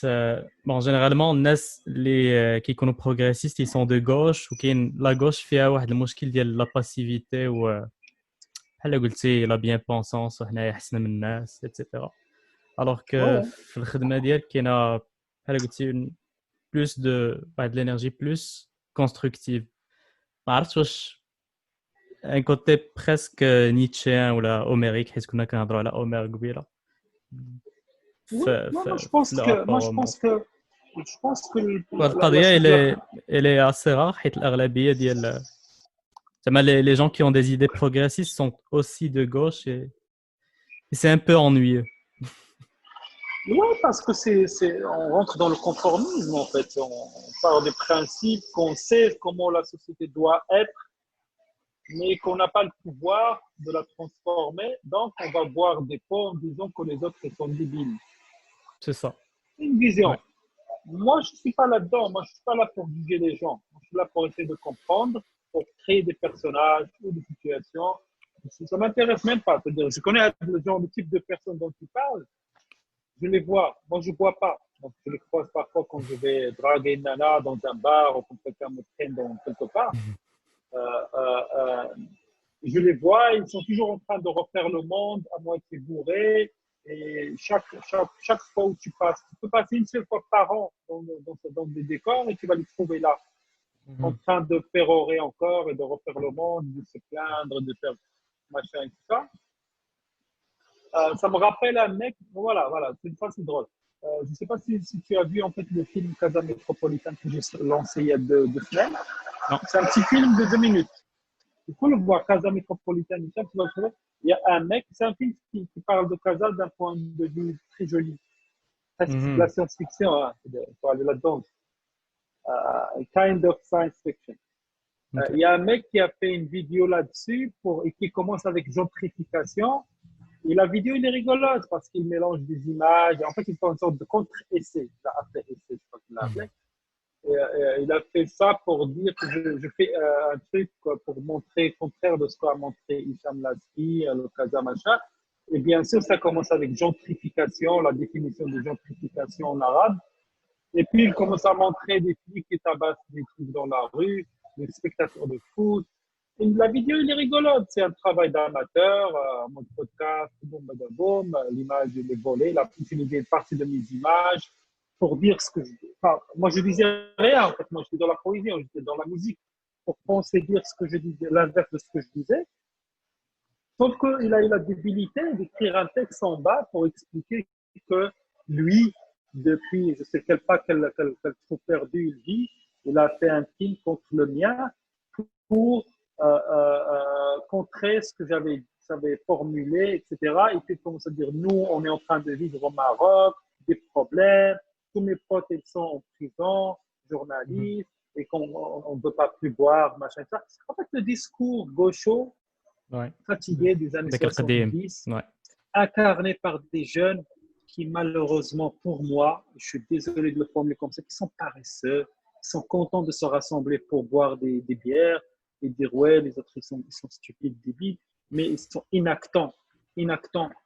بون جينيرالمون الناس اللي كيكونوا بروغريسيست ils sont de gauche وكاين لا gauche فيها واحد المشكل ديال لا باسيفيتي و بحال قلتي لا بيان بونسونس وحنايا احسن من الناس ايتترا الوغ كو Ouais. في الخدمه ديالك كاينه بحال قلتي plus de l'énergie plus constructive. ما عرفتش واش un côté presque nietzschéen ولا homérique حيت كنا كنهضروا على Homère قبيله Oui, non, moi, في le rapport au monde. je pense que والقضيه elle est assez rare حيت الاغلبيه ديال زعما les gens qui ont des idées progressistes sont aussi de gauche et c'est un peu ennuyeux. ouais, parce que on rentre dans le conformisme, en fait. On part des principes qu'on sait comment la société doit être, mais qu'on n'a pas le pouvoir de la transformer. Donc, on va boire des pots en disant que les autres sont débiles. C'est ça. C'est une vision. Ouais. Moi, je ne suis pas là-dedans. Moi, je ne suis pas là pour juger les gens. Moi, je suis là pour essayer de comprendre, pour créer des personnages ou des situations. Ça ne m'intéresse même pas. C'est-à-dire, je connais le type de personnes dont tu parles. Je les vois. Moi, je ne bois pas. Donc, je les croise parfois quand je vais draguer une nana dans un bar ou quand quelqu'un me traîne dans quelque part. Je les vois, ils sont toujours en train de refaire le monde à moitié bourré. Et chaque fois où tu passes, tu peux passer une seule fois par an dans des décors et tu vas les trouver là, en train de pérorer encore et de refaire le monde, de se plaindre, de faire machin et tout ça. Ça me rappelle un mec, voilà, c'est drôle. Je ne sais pas si tu as vu en fait le film Casa Metropolitan que j'ai lancé il y a 2 semaines. Non. C'est un petit film de 2 minutes. Il faut le voir, Casa Metropolitan. Il y a un mec, c'est un film qui parle de Casa d'un point de vue très joli. Presque la science-fiction, hein, pour aller là-dedans. Kind of science fiction. Il y a un mec qui a fait une vidéo là-dessus et qui commence avec gentrification. Et la vidéo, il est rigolote parce qu'il mélange des images. En fait, il fait une sorte de contre-essai. Après-essai, je crois qu'il l'a appelé. Il a fait ça pour dire que je fais un truc pour montrer le contraire de ce qu'a montré Hicham Lasky, le Casa Machin. Et bien sûr, ça commence avec gentrification, la définition de gentrification en arabe. Et puis, il commence à montrer des flics qui tabassent des trucs dans la rue, des spectateurs de foot, Et la vidéo, il est rigolote. C'est un travail d'amateur, en mode podcast, boum, bada, boum. L'image, elle est volée. La utilisé une partie de mes images pour dire ce que je. Enfin, moi, je disais rien, en fait. Moi, j'étais dans la poésie, j'étais dans la musique. Pour penser dire ce que je disais, l'inverse de ce que je disais. Sauf qu'il a eu la débilité d'écrire un texte en bas pour expliquer que lui, depuis je ne sais quel trou perdu il vit, il a fait un film contre le mien pour contrer ce que j'avais formulé, etc. Et puis, il commence à dire, nous, on est en train de vivre au Maroc, des problèmes, tous mes potes, ils sont en prison, journalistes, et qu'on ne veut pas plus boire, machin, ça. En fait, le discours gaucho, Ouais. fatigué des années ذاك القديم. 70, Ouais. incarné par des jeunes qui, malheureusement, pour moi, je suis désolé de le formuler comme ça, qui sont paresseux, qui sont contents de se rassembler pour boire des bières et dire ouais, les autres, ils sont stupides, débiles, mais ils sont inactants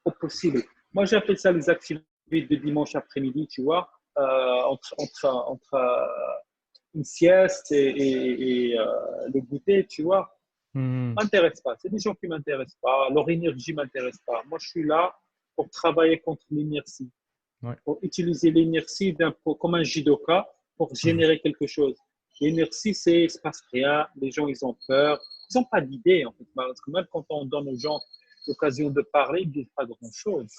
au possible. Moi, j'appelle ça les activités de dimanche après-midi, tu vois, entre une sieste et le goûter, tu vois. Mhm. M'intéresse pas. C'est des gens qui m'intéressent pas. Leur énergie m'intéresse pas. Moi, je suis là pour travailler contre l'inertie, Ouais. pour utiliser l'inertie comme un judoka pour générer quelque chose. L'inertie, c'est il se passe rien. Les gens, ils ont peur. Ils n'ont pas d'idée, en fait. Parce que même quand on donne aux gens l'occasion de parler, ils ne disent pas grand-chose.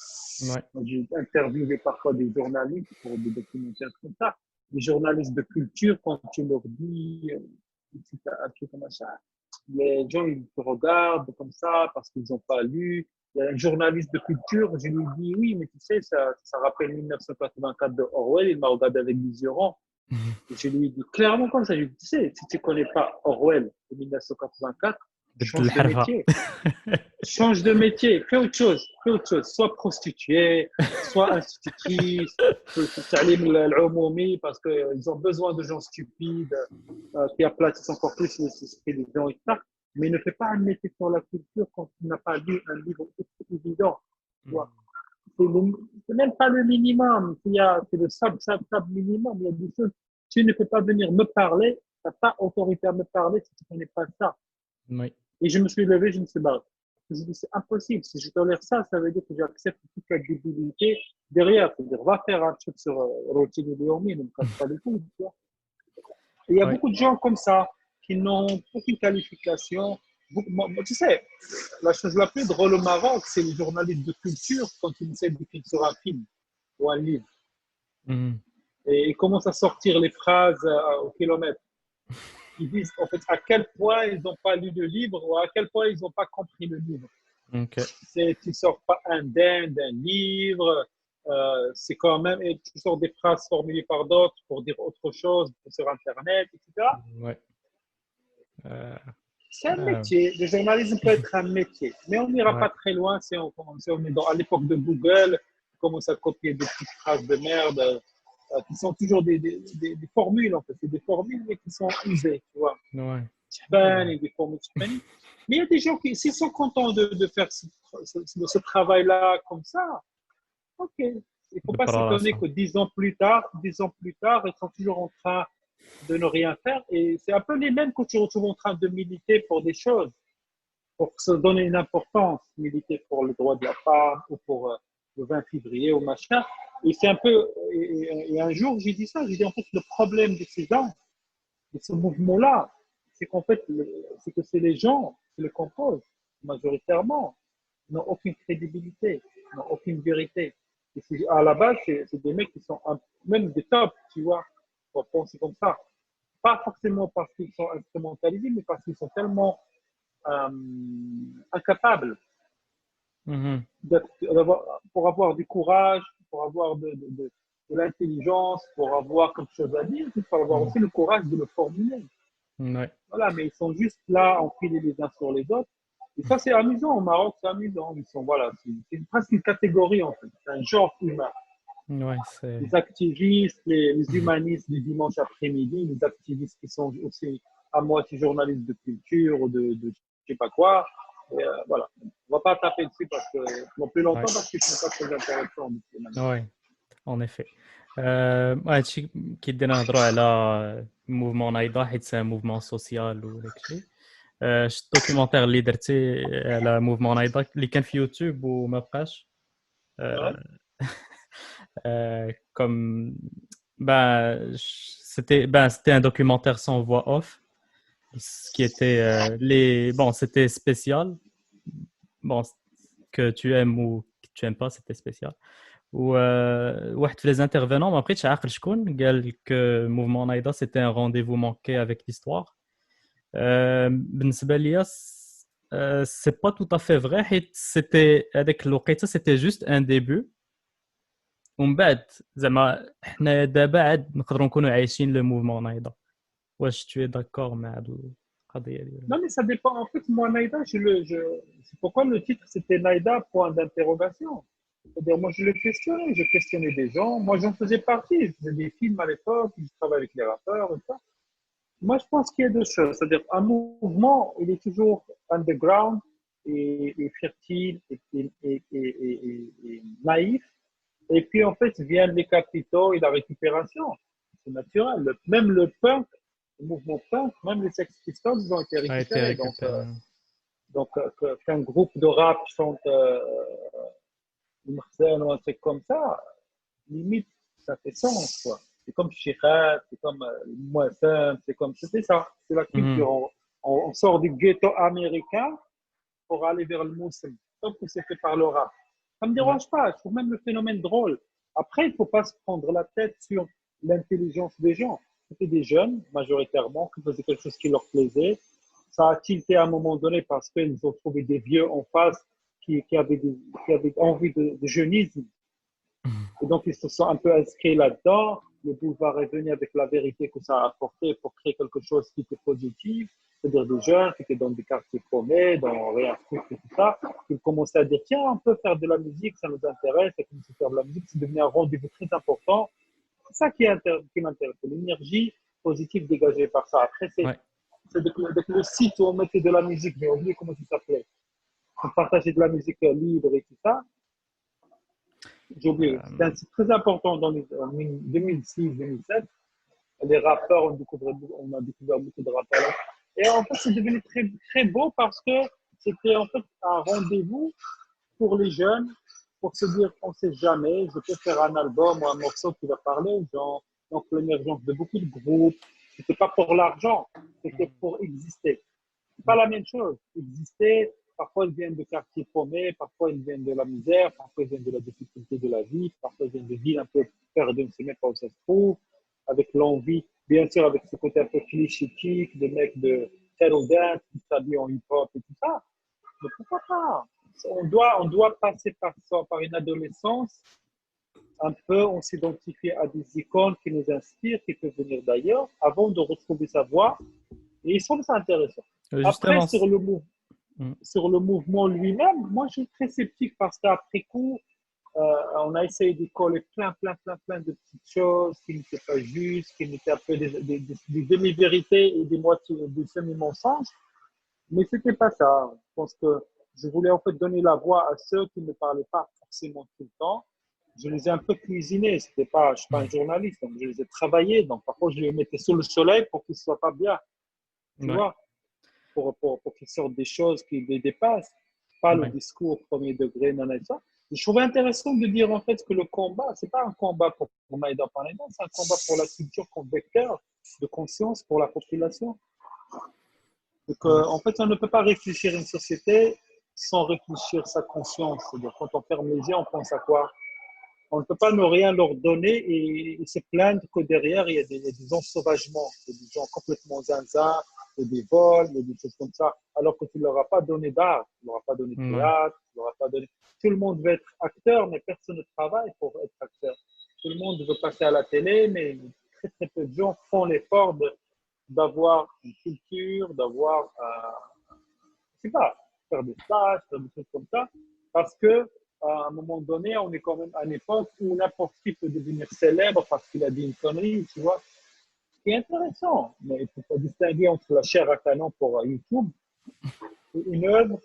Ouais. J'ai interviewé parfois des journalistes pour des documentaires comme ça. Les journalistes de culture, quand tu leur dis un truc comme ça, les gens ils te regardent comme ça parce qu'ils n'ont pas lu. Il y a un journaliste de culture, je lui dis oui, mais tu sais, ça rappelle 1984 de Orwell, il m'a regardé avec des yeux ronds. Et je lui dis clairement comme ça, je lui dis, tu sais, si tu ne connais pas Orwell de 1984, بدل change de الحرفة. métier. Change de métier, fais autre chose, fais autre chose. Soit prostituée, soit institutrice, parce qu'ils ont besoin de gens stupides qui aplatissent encore plus l'esprit des gens, etc. Mais ne fais pas un métier sur la culture quand tu n'as pas lu un livre évident. C'est même pas le minimum. C'est le sable minimum. Il y a des choses. Tu ne peux pas venir me parler, tu n'as pas autorité à me parler si tu ne connais pas ça. Oui. Et je me suis levé, je me suis barré. Je me dit, c'est impossible. Si je tolère ça, ça veut dire que j'accepte toute la débilité derrière. C'est-à-dire, va faire un truc sur Routine Léomi, ne me casse pas les couilles. Tu vois. Et il y a beaucoup de gens comme ça qui n'ont aucune qualification. Tu sais, la chose la plus drôle au Maroc, c'est les journalistes de culture quand ils essaient d'écrire sur un film ou un livre. Mhm. Et ils commencent à sortir les phrases au kilomètre. Ils disent en fait à quel point ils n'ont pas lu le livre ou à quel point ils n'ont pas compris le livre. Ok. Tu ne sors pas indemne d'un livre, c'est quand même, et tu sors des phrases formulées par d'autres pour dire autre chose sur Internet, etc. Ouais. Euh, C'est un euh, métier. Le journalisme peut être un métier, mais on n'ira ouais. pas très loin si on est à l'époque de Google, on commence à copier des petites phrases de merde qui sont toujours des formules, en fait. C'est des formules, mais qui sont usées, tu vois. Ouais. Et des formules mais il y a des gens qui, s'ils sont contents de faire ce travail-là comme ça, ok. Il ne faut pas دبر s'étonner راسها. que 10 ans plus tard, ils sont toujours en train de ne rien faire. Et c'est un peu les mêmes que tu retrouves en train de militer pour des choses, pour se donner une importance, militer pour le droit de la femme ou pour le 20 février ou machin. Et c'est un peu. Et un jour, j'ai dit ça, j'ai dit en fait, le problème de ces gens, de ce mouvement-là, c'est qu'en fait, c'est que c'est les gens qui le composent, majoritairement, n'ont aucune crédibilité, n'ont aucune vérité. Et à la base, c'est des mecs qui sont même des tops, tu vois, pour penser comme ça. Pas forcément parce qu'ils sont instrumentalisés, mais parce qu'ils sont tellement euh, incapables Mhm. pour avoir du courage, pour avoir de l'intelligence, pour avoir quelque chose à dire, il faut avoir Mhm. aussi le courage de le formuler. Ouais. Voilà, mais ils sont juste là, empilés les uns sur les autres. Et ça, c'est amusant. Au Maroc, c'est amusant. Ils sont, voilà, c'est presque une catégorie, en fait. C'est un genre humain. Ouais, c'est. Les activistes, les humanistes du dimanche après-midi, les activistes qui sont aussi à moitié journalistes de culture ou de je sais pas quoi. Et, voilà. On va pas taper dessus parce que, non plus longtemps Ouais. parce qu'ils sont pas très intéressants. Ouais. En effet. هادشي كيدينا نهضروا على موفمون نايضة حيت سي موفمون سوسيال وداك الشيء. شفت الدوكيومنتير اللي درتي على موفمون نايضه اللي كان في يوتيوب وما بقاش. Ouais. Comme c'était un documentaire sans voix off, ce qui était c'était spécial. Bon, que tu aimes ou que tu aimes pas, c'était spécial. واحد في les intervenants ما بقيتش عاقل شكون قال que mouvement نايضه c'était un rendez-vous manqué avec l'histoire. بالنسبه ليا c'est pas tout à fait vrai حيت c'était هذاك الوقيته c'était juste un début. ومن بعد زعما حنا دابا عاد نقدروا نكونوا عايشين لو موفمون نايضه. واش tu es d'accord مع هاد القضيه ديال؟ Non, mais ça dépend. En fait, moi, Naïda, c'est pourquoi le titre, c'était Naïda, point d'interrogation. C'est-à-dire, moi, je le questionnais, je questionnais des gens. Moi, j'en faisais partie. Je faisais des films à l'époque, je travaillais avec les rappeurs et ça. Moi, je pense qu'il y a deux choses. C'est-à-dire, un mouvement, il est toujours underground et fertile et naïf. Et puis, en fait, viennent les capitaux et la récupération. C'est naturel. Même le punk, le mouvement punk, même les Sex Pistols, ils ont été A été récupérés. récupéré. Qu'un groupe de rap chante Marcel ou un truc comme ça, limite, ça fait sens, quoi. C'est comme Chirac, c'est comme Moisson, c'était ça. C'est la culture. On sort du ghetto américain pour aller vers le Moussim. Sauf que c'est fait par le rap. Ça ne me dérange pas. Je trouve même le phénomène drôle. Après, il ne faut pas se prendre la tête sur l'intelligence des gens. C'était des jeunes, majoritairement, qui faisaient quelque chose qui leur plaisait. Ça a tilté à un moment donné parce qu'ils ont trouvé des vieux en face qui avaient envie de jeunisme. Et donc, ils se sont un peu inscrits là-dedans. Le boulevard est venu avec la vérité que ça a apporté pour créer quelque chose qui était positif, c'est-à-dire des jeunes qui étaient dans des quartiers paumés, dans rien et tout ça. Ils commençaient à dire, tiens, on peut faire de la musique, ça nous intéresse, et commencer à faire de la musique, c'est devenu un rendez-vous très important. C'est ça qui m'intéresse, l'énergie positive dégagée par ça. Après, Ouais. c'est avec le site où on mettait de la musique, j'ai oublié comment ça s'appelait. On partageait de la musique libre et tout ça. J'ai oublié. C'est un site très important en 2006-2007. Les rappeurs, on a découvert beaucoup de rappeurs. Et en fait, c'est devenu très, très beau parce que c'était en fait un rendez-vous pour les jeunes, pour se dire qu'on ne sait jamais, je peux faire un album ou un morceau qui va parler aux gens. Donc, l'émergence de beaucoup de groupes, c'était pas pour l'argent, c'était pour exister. C'est pas la même chose. Exister, parfois ils viennent de quartiers paumés, parfois ils viennent de la misère, parfois ils viennent de la difficulté de la vie, parfois ils viennent de villes un peu perdues, on ne sait même pas où ça se trouve, avec l'envie, bien sûr, avec ce côté un peu clichétique, des mecs de settle dance qui s'habillent en hip-hop et tout ça. Mais pourquoi pas? On doit passer par une adolescence un peu, on s'identifie à des icônes qui nous inspirent, qui peuvent venir d'ailleurs, avant de retrouver sa voix. Et il semble ça intéressant. Après, Justement. sur le mouvement lui-même, moi, je suis très sceptique parce qu'après coup, on a essayé de coller plein de petites choses qui n'étaient pas justes, qui n'étaient un peu des demi-vérités et des semi-mensonges. Mais c'était pas ça. Je pense que je voulais en fait donner la voix à ceux qui ne parlaient pas forcément tout le temps. Je les ai un peu cuisinés. Je suis pas un journaliste, donc je les ai travaillés. Donc parfois, je les mettais sous le soleil pour qu'ils ne soient pas bien. Tu Ouais. vois, pour qu'ils sortent des choses qui les dépassent. Pas le Ouais. discours premier degré, non, et ça. Je trouvais intéressant de dire en fait que le combat, c'est pas un combat pour Maïda Panayda, c'est un combat pour la culture comme vecteur de conscience pour la population. Donc, en fait, on ne peut pas réfléchir une société sans réfléchir sa conscience. C'est-à-dire, quand on ferme les yeux, on pense à quoi? On ne peut pas ne rien leur donner et se plaindre que derrière, il y a des ensauvagements, il y a des gens complètement zinzin, il y a des vols, il y a des choses comme ça, alors que tu ne leur as pas donné d'art, tu ne leur as pas donné de Ouais. théâtre, tu ne leur as pas donné... Tout le monde veut être acteur, mais personne ne travaille pour être acteur. Tout le monde veut passer à la télé, mais très peu de gens font l'effort d'avoir une culture, d'avoir, je sais pas, faire des stages, faire des choses comme ça, parce que à un moment donné, on est quand même à une époque où n'importe qui peut devenir célèbre parce qu'il a dit une connerie, tu vois. Ce qui est intéressant, mais il ne faut pas distinguer entre la chair à canon pour YouTube et une œuvre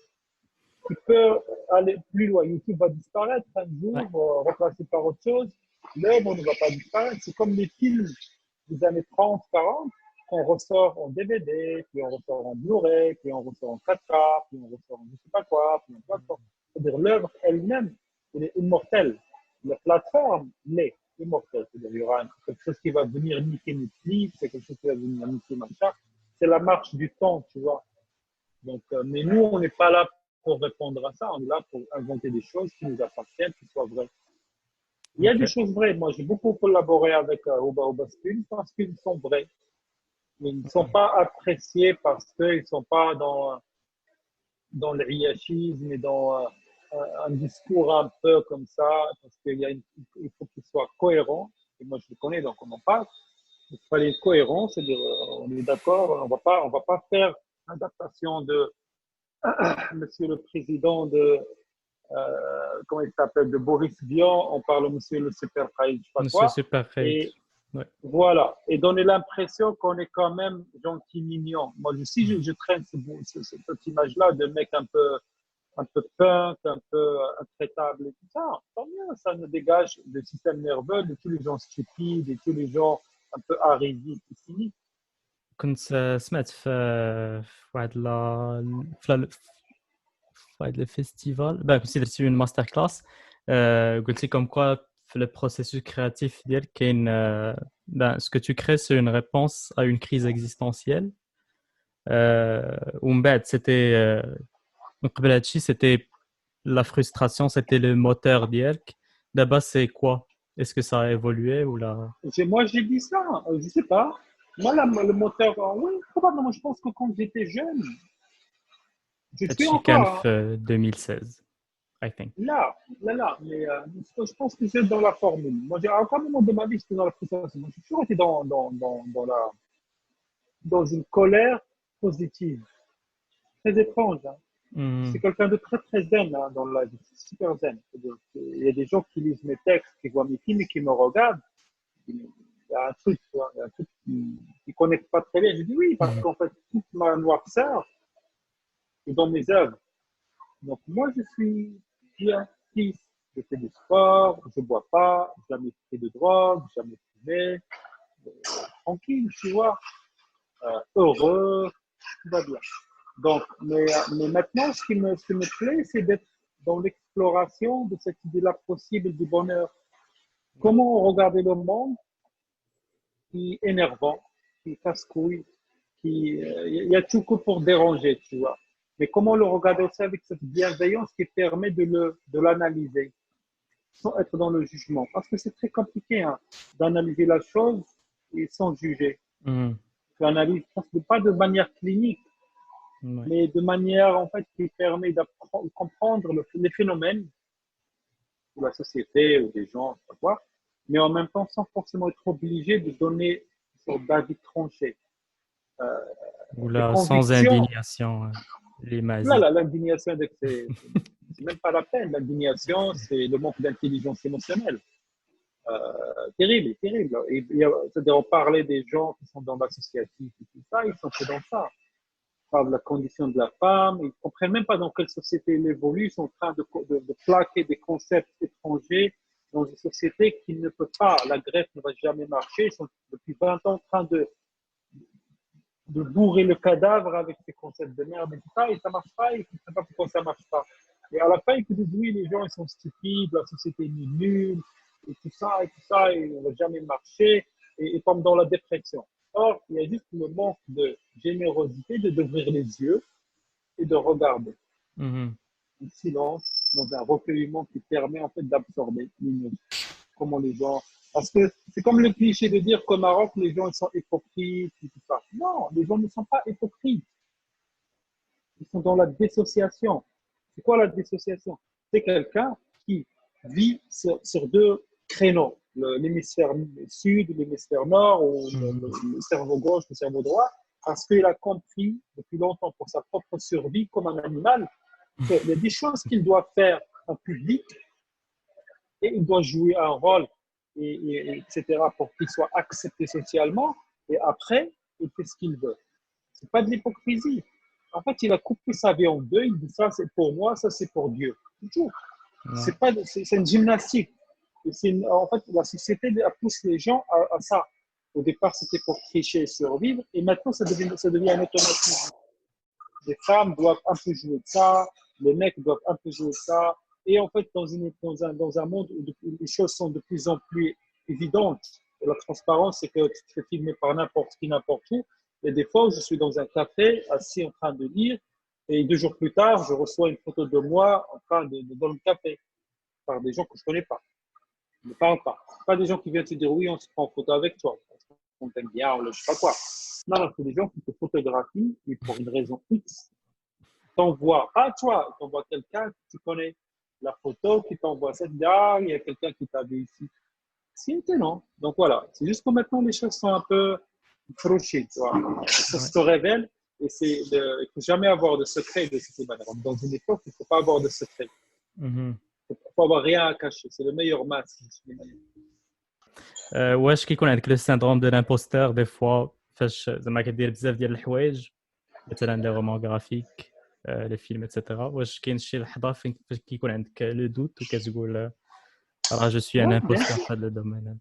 qui peut aller plus loin. YouTube va disparaître un jour, Ouais. remplacé par autre chose. L'œuvre ne va pas disparaître. C'est comme les films des années 30, 40. on ressort en DVD, puis on ressort en Blu-ray, puis on ressort en 4K, puis on ressort en je sais pas quoi, puis on pas quoi. C'est-à-dire l'œuvre elle-même, elle est immortelle. La plateforme l'est immortelle. C'est-à-dire il y aura quelque chose qui va venir niquer Netflix, c'est quelque chose qui va venir niquer machin. C'est la marche du temps, tu vois. Donc, mais nous, on n'est pas là pour répondre à ça. On est là pour inventer des choses qui nous appartiennent, qui soient vraies. Il y a Ok. des choses vraies. Moi, j'ai beaucoup collaboré avec Oba Oba Spin parce qu'ils sont vrais. Ils ne sont pas appréciés parce qu'ils ne sont pas dans le hiachisme et dans un discours un peu comme ça, parce il faut qu'il soit cohérent. Et moi, je le connais, donc on en parle. Il fallait être cohérent, c'est-à-dire, on est d'accord, on va pas faire l'adaptation de Monsieur le Président comment il s'appelle, de Boris Vian, on parle de Monsieur le Super Praïd, je sais pas Monsieur quoi. Superfate. Et Ouais. voilà, et donner l'impression qu'on est quand même gentil, mignon. Moi, si je traîne cette image-là de mec un peu punk, un peu intraitable et tout ça, tant mieux, ça nous dégage le système nerveux de tous les gens stupides et tous les gens un peu arrivés ici. كنت سمعت في واحد في واحد الفيستيفال كنت درت une ماستر كلاس قلت لي comme quoi في le processus créatif ديالك كاين ce que tu crées c'est une réponse à une crise existentielle ومن بعد c'était من قبل هادشي c'était la frustration c'était le moteur ديالك دابا c'est quoi est-ce que ça a évolué ou là Moi, j'ai dit ça, je sais pas. Moi, le moteur, oui, probablement, je pense que quand j'étais jeune, je suis هادشي كان encore في 2016 I think là, mais je pense que c'est dans la formule. Moi, à aucun moment de ma vie, j'étais dans la frustration. Moi, j'ai toujours été dans une colère positive. Très étrange, hein. C'est quelqu'un de très, très zen hein, dans la vie. C'est super zen. Il y a des gens qui lisent mes textes, qui voient mes films et qui me regardent. Il y a un truc, tu vois, il y a un truc qui ne connecte pas très bien. Je dis oui, parce qu'en fait, toute ma noirceur est dans mes œuvres. Donc, moi, je suis bien triste. Je fais du sport, je ne bois pas, jamais pris de drogue, jamais fumé, tranquille, tu vois, heureux, tout va bien. Donc, mais maintenant, ce qui me plaît, c'est d'être dans l'exploration de cette idée-là possible du bonheur. Comment regarder le monde qui est énervant, qui casse-couille, il y a tout que pour déranger, tu vois. Mais comment le regarder aussi avec cette bienveillance qui permet de l'analyser sans être dans le jugement. Parce que c'est très compliqué hein, d'analyser la chose et sans juger. Tu analyses pas de manière clinique, ouais. mais de manière en fait qui permet de comprendre les phénomènes de la société ou des gens, je sais pas quoi, mais en même temps sans forcément être obligé de donner une sorte d'avis tranché. Ou Les là, sans convictions, indignation, les là, mazis. l'indignation, c'est même pas la peine. L'indignation, c'est le manque d'intelligence émotionnelle. Terrible, terrible. C'est-à-dire, on parlait des gens qui sont dans l'associatif et tout ça, ils sont que dans ça. Ils parlent de la condition de la femme, ils ne comprennent même pas dans quelle société ils évoluent, ils sont en train de plaquer des concepts étrangers dans une société qui ne peut pas, la greffe ne va jamais marcher, ils sont depuis 20 ans en train de bourrer le cadavre avec ces concepts de merde et tout ça, et ça marche pas, et ils ne comprennent pas pourquoi ça marche pas. Et à la fin, ils te disent, oui, les gens, ils sont stupides, la société est nulle, et tout ça, et on ne va jamais marcher, et comme dans la dépression. Or, il y a juste le manque de générosité, d'ouvrir les yeux et de regarder. Un silence, dans un recueillement qui permet en fait d'absorber comment les gens. Parce que c'est comme le cliché de dire qu'au Maroc, les gens ils sont hypocrites et tout ça. Non, les gens ne sont pas hypocrites. Ils sont dans la dissociation. C'est quoi la dissociation? C'est quelqu'un qui vit sur deux créneaux, l'hémisphère sud, l'hémisphère nord, ou le cerveau gauche, le cerveau droit, parce qu'il a compris depuis longtemps pour sa propre survie comme un animal qu'il y a des choses qu'il doit faire en public et il doit jouer un rôle, etc., pour qu'il soit accepté socialement. Et après, il fait ce qu'il veut. Ce n'est pas de l'hypocrisie. En fait, il a coupé sa vie en deux. Il dit ça, c'est pour moi, ça, c'est pour Dieu. Toujours. C'est une gymnastique. En fait, la société pousse les gens à ça. Au départ, c'était pour tricher et survivre. Et maintenant, ça devient un automatisme. Les femmes doivent un peu jouer de ça, les mecs doivent un peu jouer de ça. Et en fait, dans un monde où les choses sont de plus en plus évidentes, et la transparence, c'est que tu te fais filmer par n'importe qui, n'importe où. Et des fois, je suis dans un café, assis en train de lire, et 2 jours plus tard, je reçois une photo de moi en train dans le café, par des gens que je ne connais pas. Ils ne parlent pas. Pas des gens qui viennent te dire oui, on se prend en photo avec toi. On t'aime bien, je ne sais pas quoi. Non, c'est des gens qui te photographient et pour une raison X, t'envoie pas toi, t'envoie quelqu'un que tu connais. La photo qui t'envoie cette dame, il y a quelqu'un qui t'a vu ici. C'est étonnant. Donc voilà, c'est juste que maintenant les choses sont un peu crochées, tu vois. Ça se révèle et il ne faut jamais avoir de secret de cette manière. Dans une époque, il ne faut pas avoir de secret. Il ne faut avoir rien à cacher. C'est le meilleur masque. واش كيكون عندك لو syndrome de l'imposteur des fois فاش زعما كدير بزاف ديال الحوايج مثلا لي رومان غرافيك لي فيلم ايتترا واش كاين شي لحظه فين فاش كيكون عندك لو دوت وكتقول راه جو سوي ان Ouais, امبوستور في هذا الدومين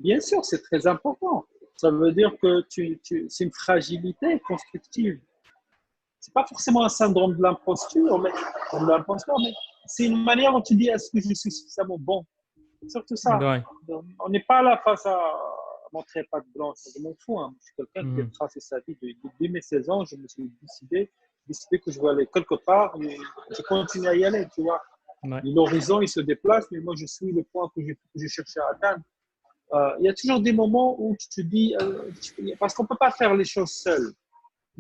bien sûr, c'est très important. Ça veut dire que c'est une fragilité constructive. C'est pas forcément un syndrome de l'imposture, mais c'est une manière dont tu dis est-ce que je suis suffisamment bon. C'est surtout ça. ouais. On n'est pas là face à montrer patte blanche. Je m'en fous. Hein. Je suis quelqu'un qui a tracé sa vie. Dès mes 16 ans, je me suis décidé que je veux aller quelque part et je continue à y aller, tu vois. Ouais. L'horizon, il se déplace, mais moi, je suis le point que je cherchais à atteindre. Il y a toujours des moments où tu te dis, parce qu'on ne peut pas faire les choses seul.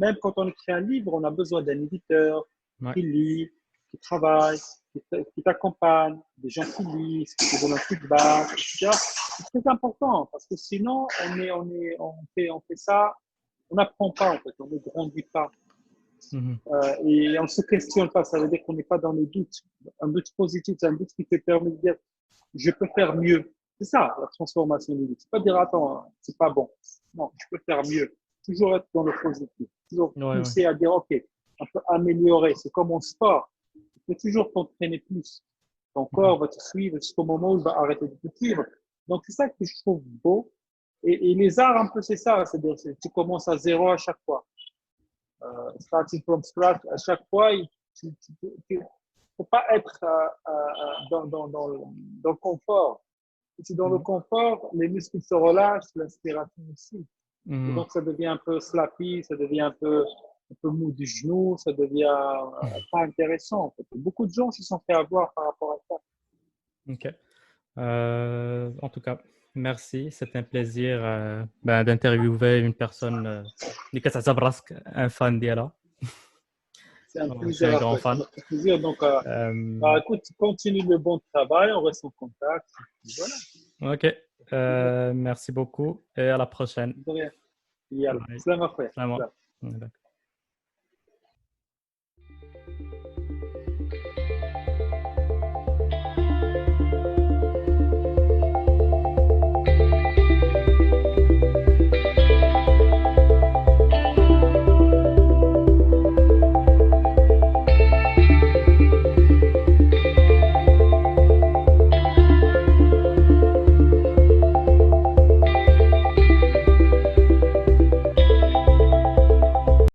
Même quand on écrit un livre, on a besoin d'un éditeur qui lit, qui travaille, qui t'accompagne, des gens qui lisent, qui te donnent un feedback, etc. C'est très important parce que sinon, on fait ça, on n'apprend pas en fait, on ne grandit pas. Et on ne se questionne pas, ça veut dire qu'on n'est pas dans le doute. Un doute positif, c'est un doute qui te permet de dire je peux faire mieux. C'est ça la transformation du doute. C'est pas dire attends, c'est pas bon. Non, je peux faire mieux. Toujours être dans le positif. Toujours pousser à dire ok, on peut améliorer. C'est comme en sport. Tu peux toujours t'entraîner plus. Ton corps va te suivre jusqu'au moment où il va arrêter de te suivre. Donc c'est ça que je trouve beau. Et les arts, un peu, c'est ça. C'est-à-dire que tu commences à zéro à chaque fois. Starting from scratch, à chaque fois, il ne faut pas être dans le confort. Si tu es dans le confort, les muscles se relâchent, l'inspiration aussi. Et donc, ça devient un peu slappy, ça devient un peu mou du genou, ça devient pas intéressant. En fait. Beaucoup de gens se sont fait avoir par rapport à ça. Ok. En tout cas, merci. C'est un plaisir d'interviewer une personne اللي كتعتبر راسك un fan ديالها. C'est un Je suis plaisir. un grand fan. Un plaisir. Donc, écoute, continue le bon travail, on reste en contact. Voilà. Ok. Merci beaucoup et à la prochaine. De rien. Yalla. Salam après. Salam.